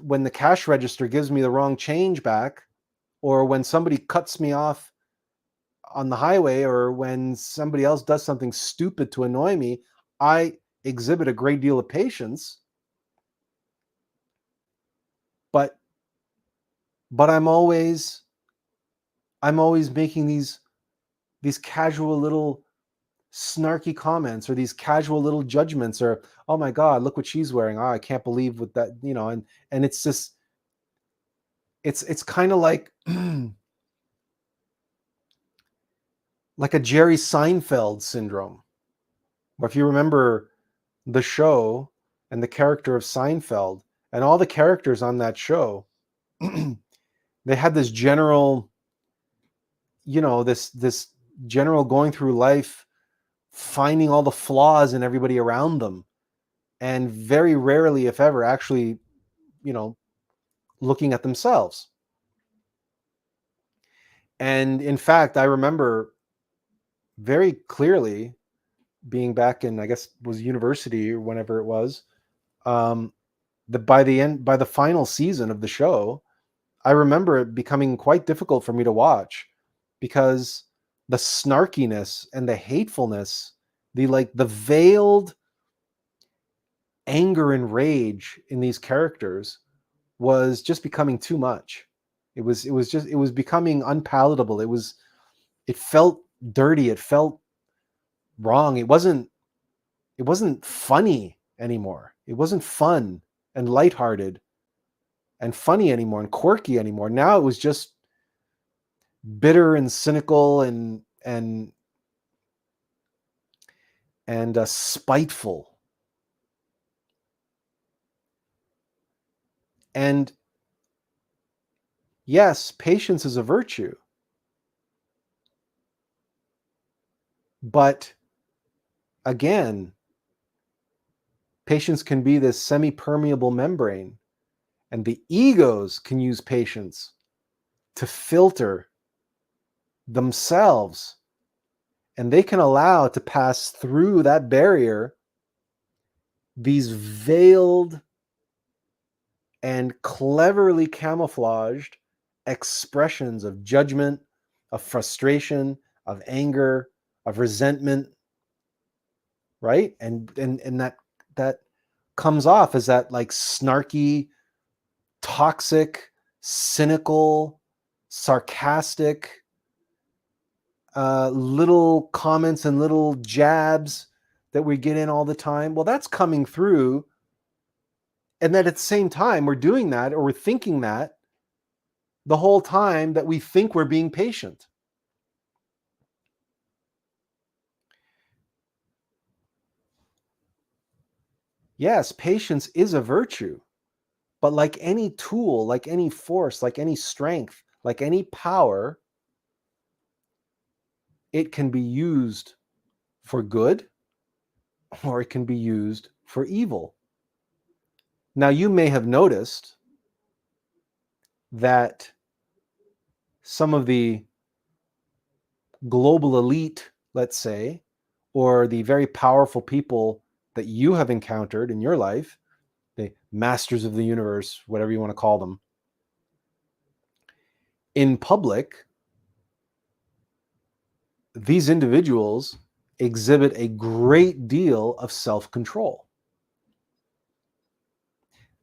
[SPEAKER 1] when the cash register gives me the wrong change back, or when somebody cuts me off on the highway, or when somebody else does something stupid to annoy me. I exhibit a great deal of patience, but I'm always making these casual little snarky comments, or these casual little judgments, or, oh my God, look what she's wearing. Oh, I can't believe what that, and it's just, it's kind of like like a Jerry Seinfeld syndrome. Or if you remember the show and the character of Seinfeld, and all the characters on that show, they had this general, this general going through life, finding all the flaws in everybody around them, and very rarely, if ever, actually, looking at themselves. And in fact, I remember very clearly being back in, I guess it was university or whenever it was, by the final season of the show, I remember it becoming quite difficult for me to watch, because the snarkiness and the hatefulness, the veiled anger and rage in these characters was just becoming too much. It was becoming unpalatable. It felt dirty. It felt wrong. It wasn't funny anymore. It wasn't fun and lighthearted and funny anymore and quirky anymore. Now it was just bitter and cynical and spiteful. And yes, patience is a virtue, but again, patience can be this semi-permeable membrane, and the egos can use patience to filter themselves And they can allow to pass through that barrier these veiled and cleverly camouflaged expressions of judgment, of frustration, of anger, of resentment, right? And that comes off as that like snarky, toxic, cynical, sarcastic little comments and little jabs that we get in all the time. Well, that's coming through. And then at the same time, we're doing that, or we're thinking that the whole time that we think we're being patient. Yes, patience is a virtue, but like any tool, like any force, like any strength, like any power, it can be used for good or it can be used for evil. Now, you may have noticed that some of the global elite, let's say, or the very powerful people that you have encountered in your life, the masters of the universe, whatever you want to call them, in public, these individuals exhibit a great deal of self-control.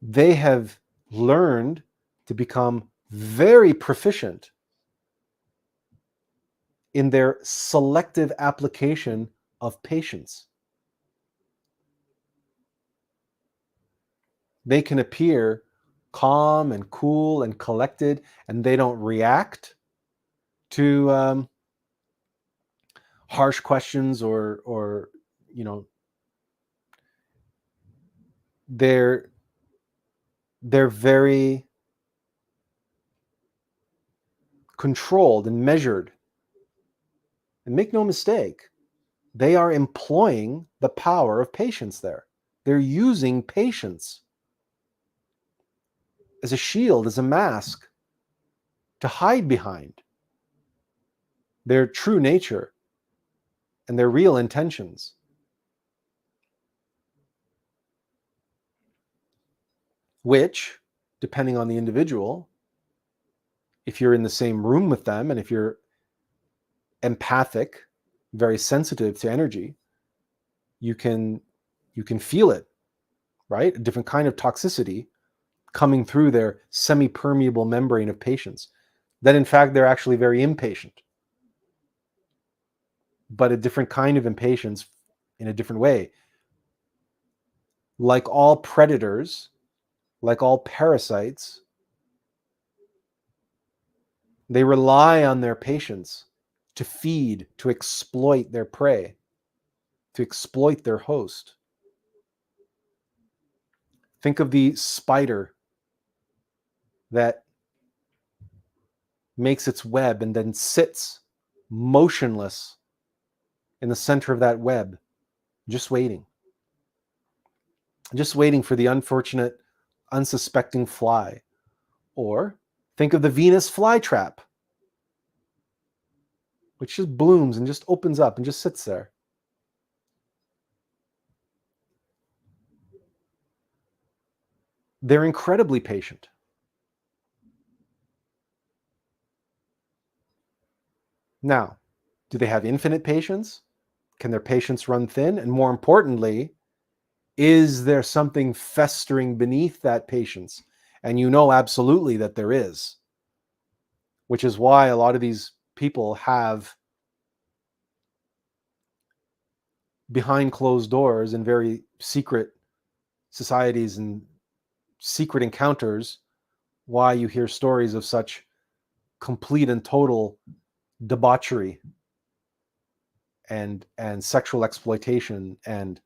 [SPEAKER 1] They have learned to become very proficient in their selective application of patience. They can appear calm and cool and collected, and they don't react to harsh questions or you know, they're very controlled and measured. And make no mistake, they are employing the power of patience there. They're using patience as a shield, as a mask to hide behind their true nature and their real intentions. Which, depending on the individual, if you're in the same room with them and if you're empathic, very sensitive to energy, you can feel it, right? A different kind of toxicity coming through their semi-permeable membrane of patience. That in fact they're actually very impatient, but a different kind of impatience in a different way. Like all predators, like all parasites, they rely on their patience to feed, to exploit their prey, to exploit their host. Think of the spider that makes its web and then sits motionless in the center of that web, just waiting for the unfortunate, unsuspecting fly. Or think of the Venus flytrap, which just blooms and just opens up and just sits there. They're incredibly patient. Now, do they have infinite patience? Can their patience run thin? And more importantly, is there something festering beneath that patience? And you know absolutely that there is, which is why a lot of these people have, behind closed doors in very secret societies and secret encounters, why you hear stories of such complete and total debauchery and sexual exploitation and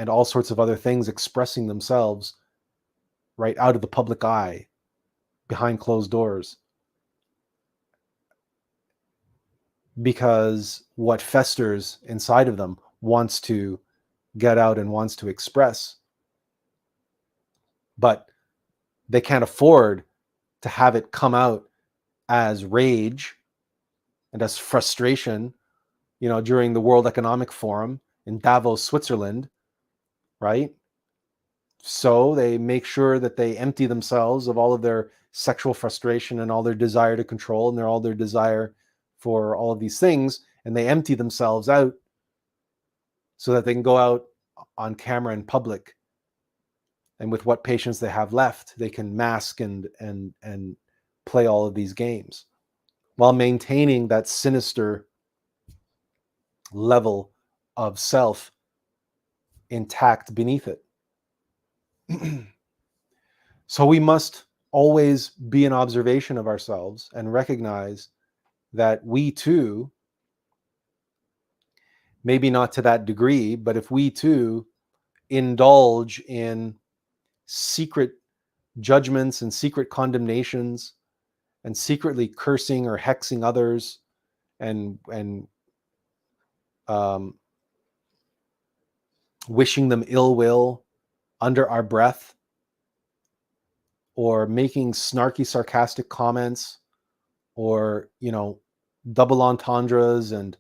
[SPEAKER 1] all sorts of other things expressing themselves right out of the public eye behind closed doors, because what festers inside of them wants to get out and wants to express, but they can't afford to have it come out as rage and as frustration, during the World Economic Forum in Davos, Switzerland, right? So they make sure that they empty themselves of all of their sexual frustration and all their desire to control and all their desire for all of these things, and they empty themselves out so that they can go out on camera in public, and with what patience they have left, they can mask and play all of these games while maintaining that sinister level of self intact beneath it. So we must always be in observation of ourselves and recognize that we too, maybe not to that degree, but if we too indulge in secret judgments and secret condemnations and secretly cursing or hexing others and wishing them ill will under our breath, or making snarky, sarcastic comments, or double entendres and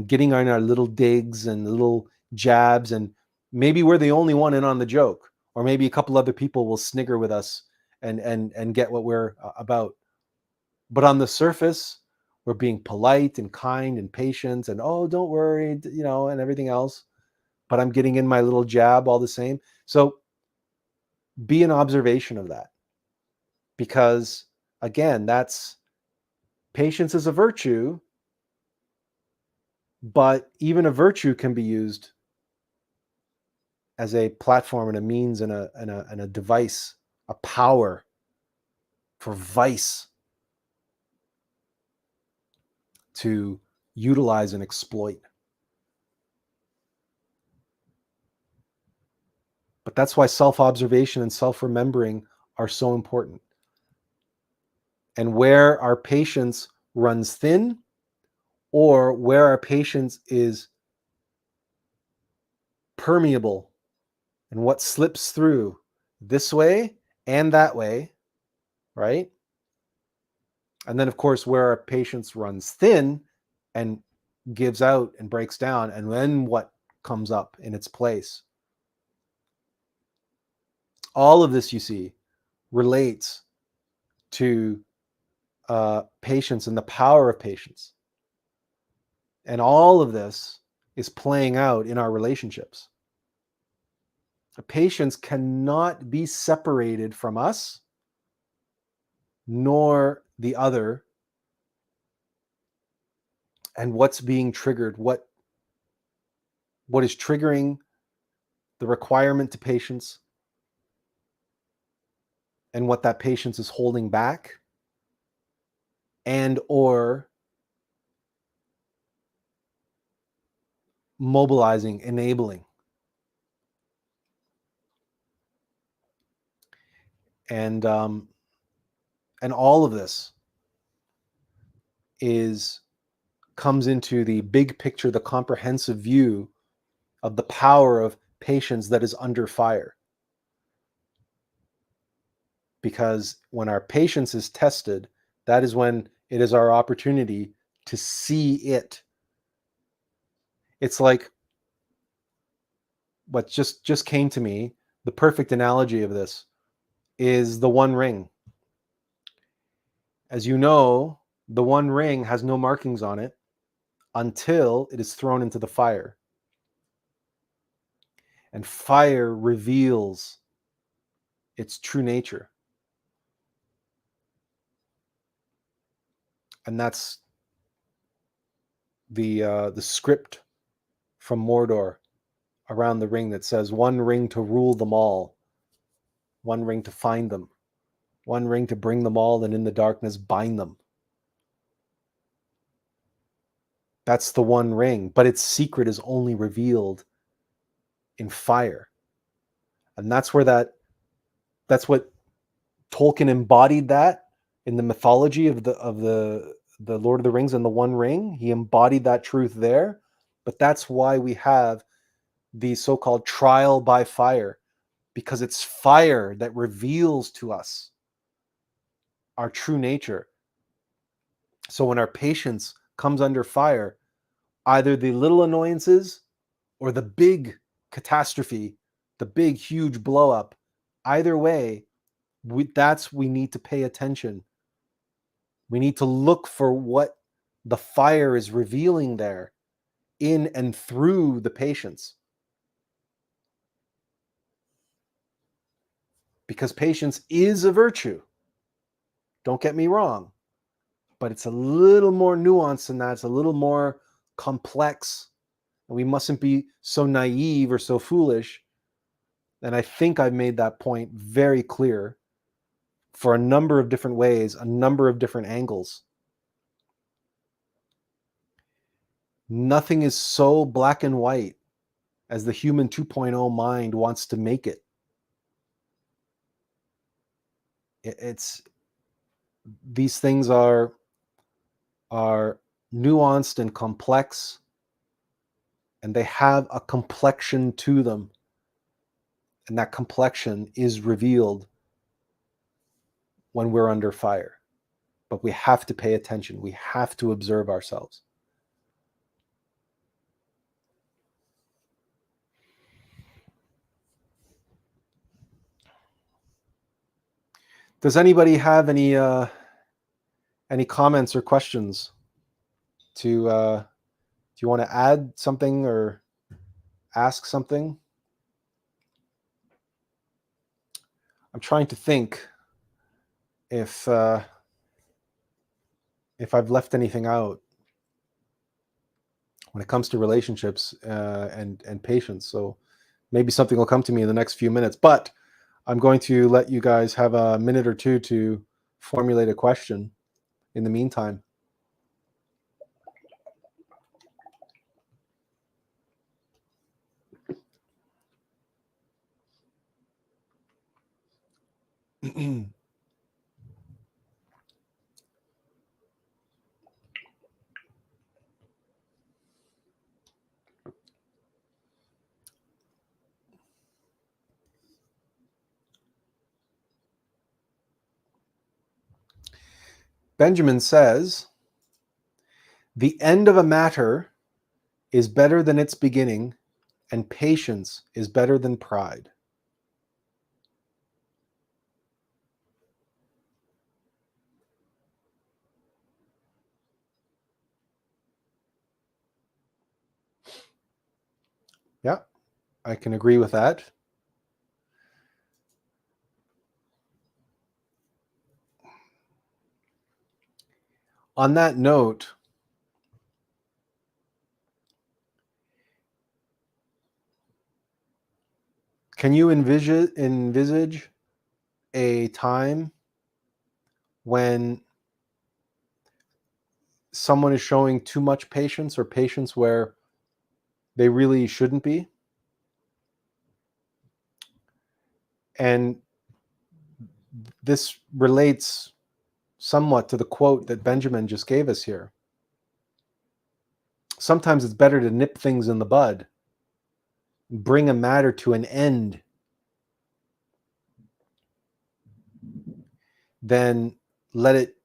[SPEAKER 1] getting on our little digs and little jabs, and maybe we're the only one in on the joke, or maybe a couple other people will snigger with us and get what we're about. But on the surface, we're being polite and kind and patient and, oh, don't worry, and everything else. But I'm getting in my little jab all the same. So be an observation of that, because again, patience is a virtue, but even a virtue can be used as a platform and a means and a device, a power for vice to utilize and exploit. But that's why self-observation and self-remembering are so important. And where our patience runs thin, or where our patience is permeable, and what slips through this way and that way, right? And then, of course, where our patience runs thin and gives out and breaks down, and then what comes up in its place. All of this, you see, relates to patience and the power of patience. And all of this is playing out in our relationships. Patience cannot be separated from us, nor the other, and what's being triggered, what is triggering the requirement to patience, and what that patience is holding back and or mobilizing, enabling. And all of this comes into the big picture, the comprehensive view of the power of patience that is under fire. Because when our patience is tested, that is when it is our opportunity to see it. It's like what just came to me, the perfect analogy of this is the One Ring. As you know, the One Ring has no markings on it until it is thrown into the fire. And fire reveals its true nature. And that's the script from Mordor around the ring that says, one ring to rule them all, one ring to find them, one ring to bring them all, and in the darkness bind them. That's the One Ring, but its secret is only revealed in fire. And that's what Tolkien embodied that in the mythology of the Lord of the Rings and the One Ring. He embodied that truth there. But that's why we have the so-called trial by fire, because it's fire that reveals to us our true nature. So when our patience comes under fire, either the little annoyances or the big catastrophe, the big, huge blow up. Either way, we need to pay attention. We need to look for what the fire is revealing there in and through the patience. Because patience is a virtue. Don't get me wrong. But it's a little more nuanced than that. It's a little more complex. And we mustn't be so naive or so foolish. And I think I've made that point very clear for a number of different ways, a number of different angles. Nothing is so black and white as the human 2.0 mind wants to make it. These things are nuanced and complex, and they have a complexion to them. And that complexion is revealed when we're under fire. But we have to pay attention. We have to observe ourselves. Does anybody have any comments or questions? Do you want to add something or ask something? I'm trying to think if I've left anything out when it comes to relationships and patience. So maybe something will come to me in the next few minutes. But I'm going to let you guys have a minute or two to formulate a question in the meantime. Benjamin says, the end of a matter is better than its beginning, and patience is better than pride. Yeah, I can agree with that. On that note, can you envisage a time when someone is showing too much patience or patience where they really shouldn't be? And this relates somewhat to the quote that Benjamin just gave us here. Sometimes it's better to nip things in the bud, bring a matter to an end, than let it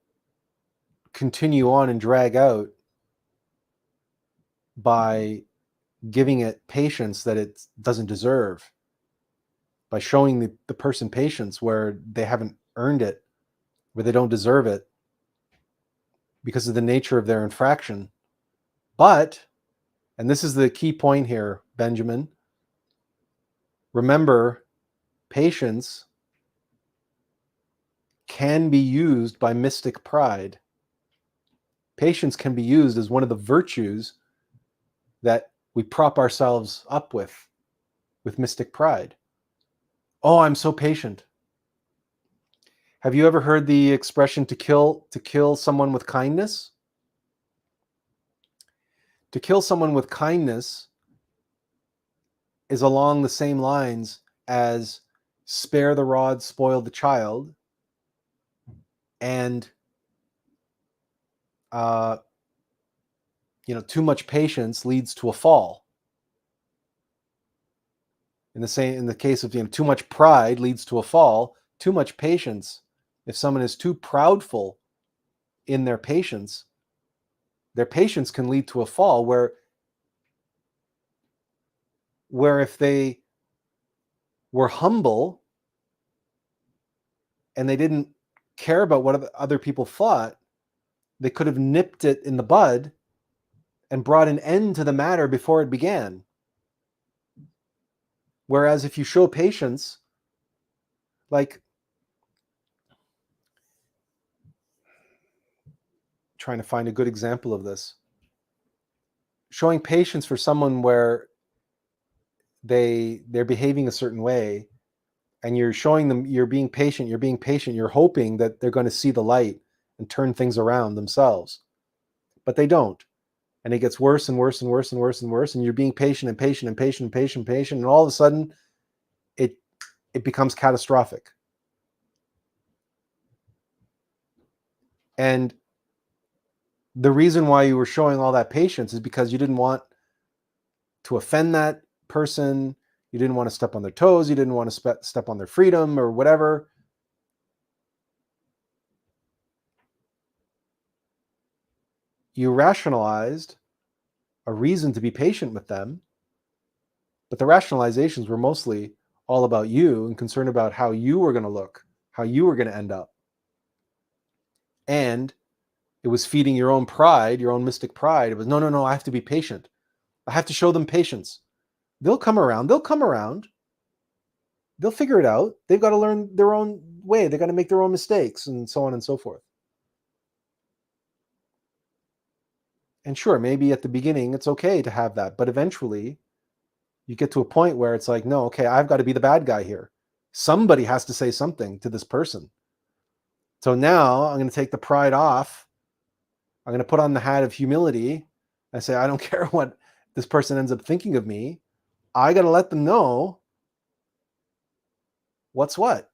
[SPEAKER 1] continue on and drag out by giving it patience that it doesn't deserve, by showing the person patience where they haven't earned it, where they don't deserve it because of the nature of their infraction. But, and this is the key point here, Benjamin, remember, patience can be used by mystic pride. Patience can be used as one of the virtues that we prop ourselves up with mystic pride. Oh, I'm so patient. Have you ever heard the expression to kill someone with kindness? To kill someone with kindness is along the same lines as spare the rod, spoil the child, and too much patience leads to a fall. In the case of too much pride leads to a fall. Too much patience, if someone is too proudful in their patience can lead to a fall where where if they were humble and they didn't care about what other people thought, they could have nipped it in the bud and brought an end to the matter before it began. Whereas if you show patience, like trying to find a good example of this, showing patience for someone where they're behaving a certain way, and you're showing them you're being patient, you're hoping that they're going to see the light and turn things around themselves. But they don't. And it gets worse and worse and worse and worse and worse. And you're being patient and patient and patient and patient and patient. And all of a sudden, it becomes catastrophic. And the reason why you were showing all that patience is because you didn't want to offend that person. You didn't want to step on their toes. You didn't want to step on their freedom or whatever. You rationalized a reason to be patient with them, but the rationalizations were mostly all about you and concerned about how you were going to look, how you were going to end up. And it was feeding your own pride, your own mystic pride. It was, no, I have to be patient. I have to show them patience. They'll come around. They'll figure it out. They've got to learn their own way. They've got to make their own mistakes and so on and so forth. And sure, maybe at the beginning it's okay to have that, but eventually you get to a point where it's like, no, okay, I've got to be the bad guy here. Somebody has to say something to this person. So now I'm going to take the pride off. I'm going to put on the hat of humility and say, I don't care what this person ends up thinking of me. I got to let them know what's what.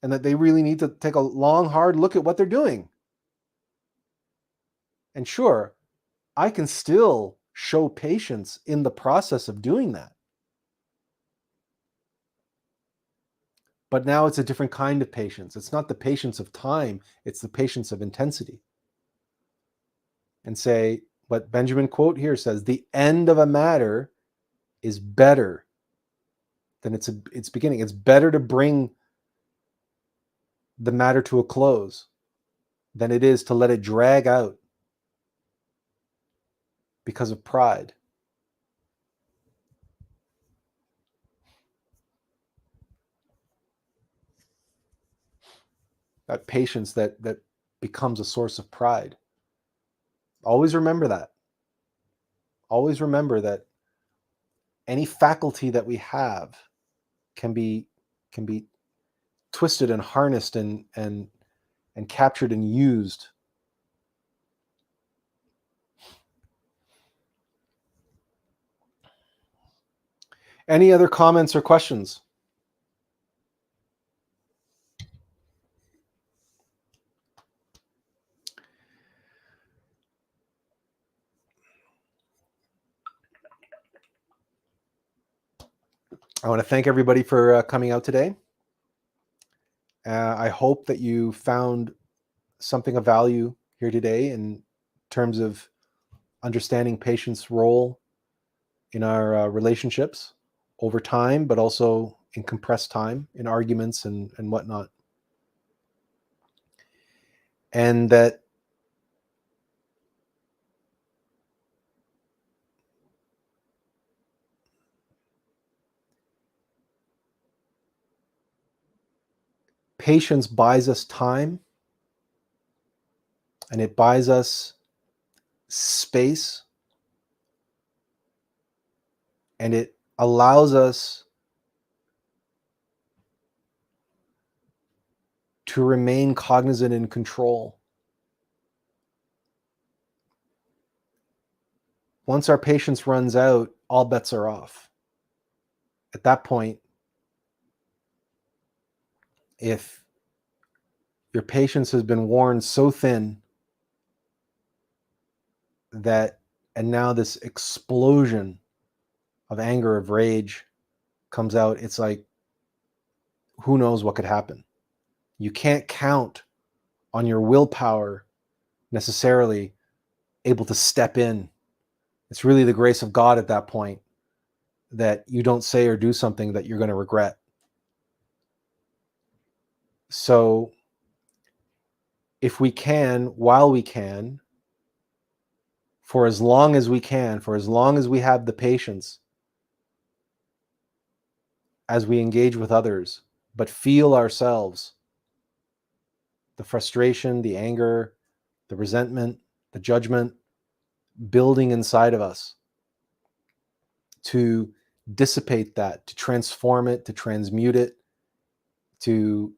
[SPEAKER 1] And that they really need to take a long, hard look at what they're doing. And sure, I can still show patience in the process of doing that. But now it's a different kind of patience. It's not the patience of time, it's the patience of intensity. And say, what Benjamin quote here says, the end of a matter is better than its beginning. It's better to bring the matter to a close than it is to let it drag out because of pride. That patience that becomes a source of pride. Always remember that. Always remember that any faculty that we have can be twisted and harnessed and captured and used. Any other comments or questions? I want to thank everybody for coming out today. I hope that you found something of value here today in terms of understanding patient's role in our relationships over time, but also in compressed time, in arguments and whatnot. And that patience buys us time, and it buys us space, and it allows us to remain cognizant and control. Once our patience runs out, all bets are off. At that point, if your patience has been worn so thin that, and now this explosion of anger, of rage comes out, it's like, who knows what could happen? You can't count on your willpower necessarily able to step in. It's really the grace of God at that point that you don't say or do something that you're going to regret. So if we can, while we can, for as long as we can, for as long as we have the patience as we engage with others, but feel ourselves, the frustration, the anger, the resentment, the judgment building inside of us, to dissipate that, to transform it, to transmute it, to,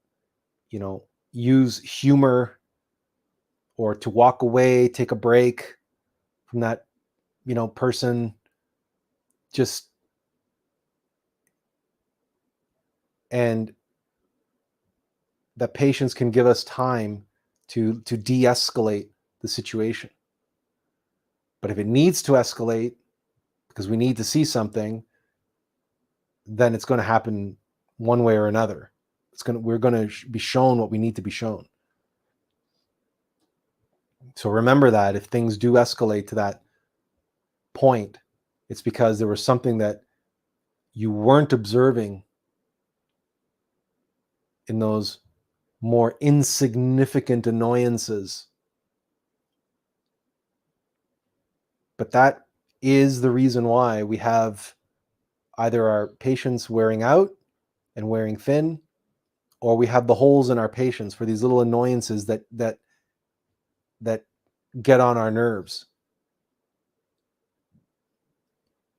[SPEAKER 1] use humor, or to walk away, take a break from that, person, just, and that patience can give us time to de-escalate the situation. But if it needs to escalate because we need to see something, then it's going to happen one way or another. We're going to be shown what we need to be shown. So remember that if things do escalate to that point, it's because there was something that you weren't observing in those more insignificant annoyances. But that is the reason why we have either our patience wearing out and wearing thin, or we have the holes in our patience for these little annoyances that get on our nerves.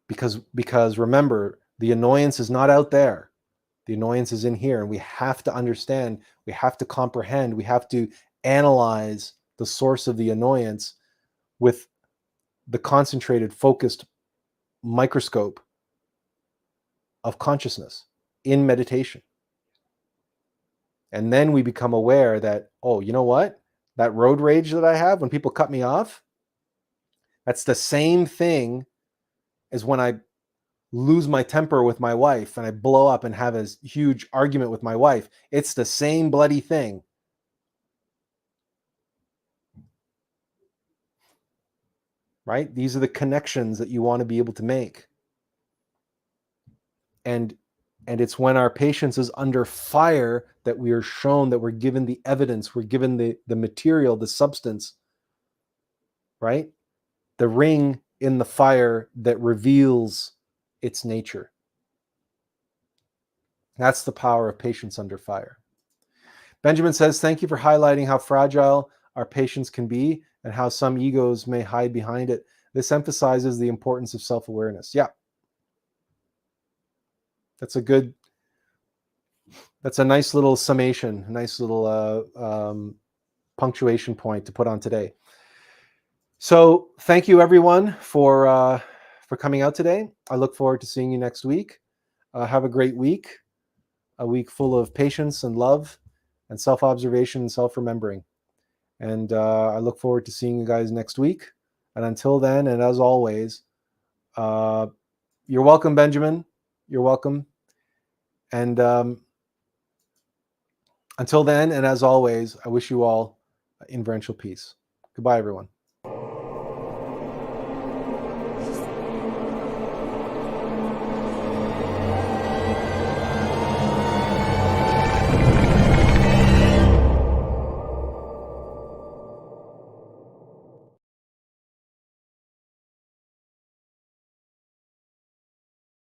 [SPEAKER 1] Because remember, the annoyance is not out there. The annoyance is in here, and we have to understand, we have to comprehend, we have to analyze the source of the annoyance with the concentrated, focused microscope of consciousness in meditation. And then we become aware that, oh, you know what? That road rage that I have when people cut me off, that's the same thing as when I lose my temper with my wife and I blow up and have a huge argument with my wife. It's the same bloody thing. Right? These are the connections that you want to be able to make. And it's when our patience is under fire that we are shown, that we're given the evidence, we're given the material, the substance, right? The ring in the fire that reveals its nature. That's the power of patience under fire. Benjamin says, thank you for highlighting how fragile our patience can be and how some egos may hide behind it. This emphasizes the importance of self-awareness. Yeah. That's a nice little summation, a nice little punctuation point to put on today. So thank you everyone for coming out today. I look forward to seeing you next week. Have a great week, a week full of patience and love and self-observation and self-remembering. And I look forward to seeing you guys next week. And until then, and as always, you're welcome, Benjamin. You're welcome. And until then, and as always, I wish you all inferential peace. Goodbye, everyone.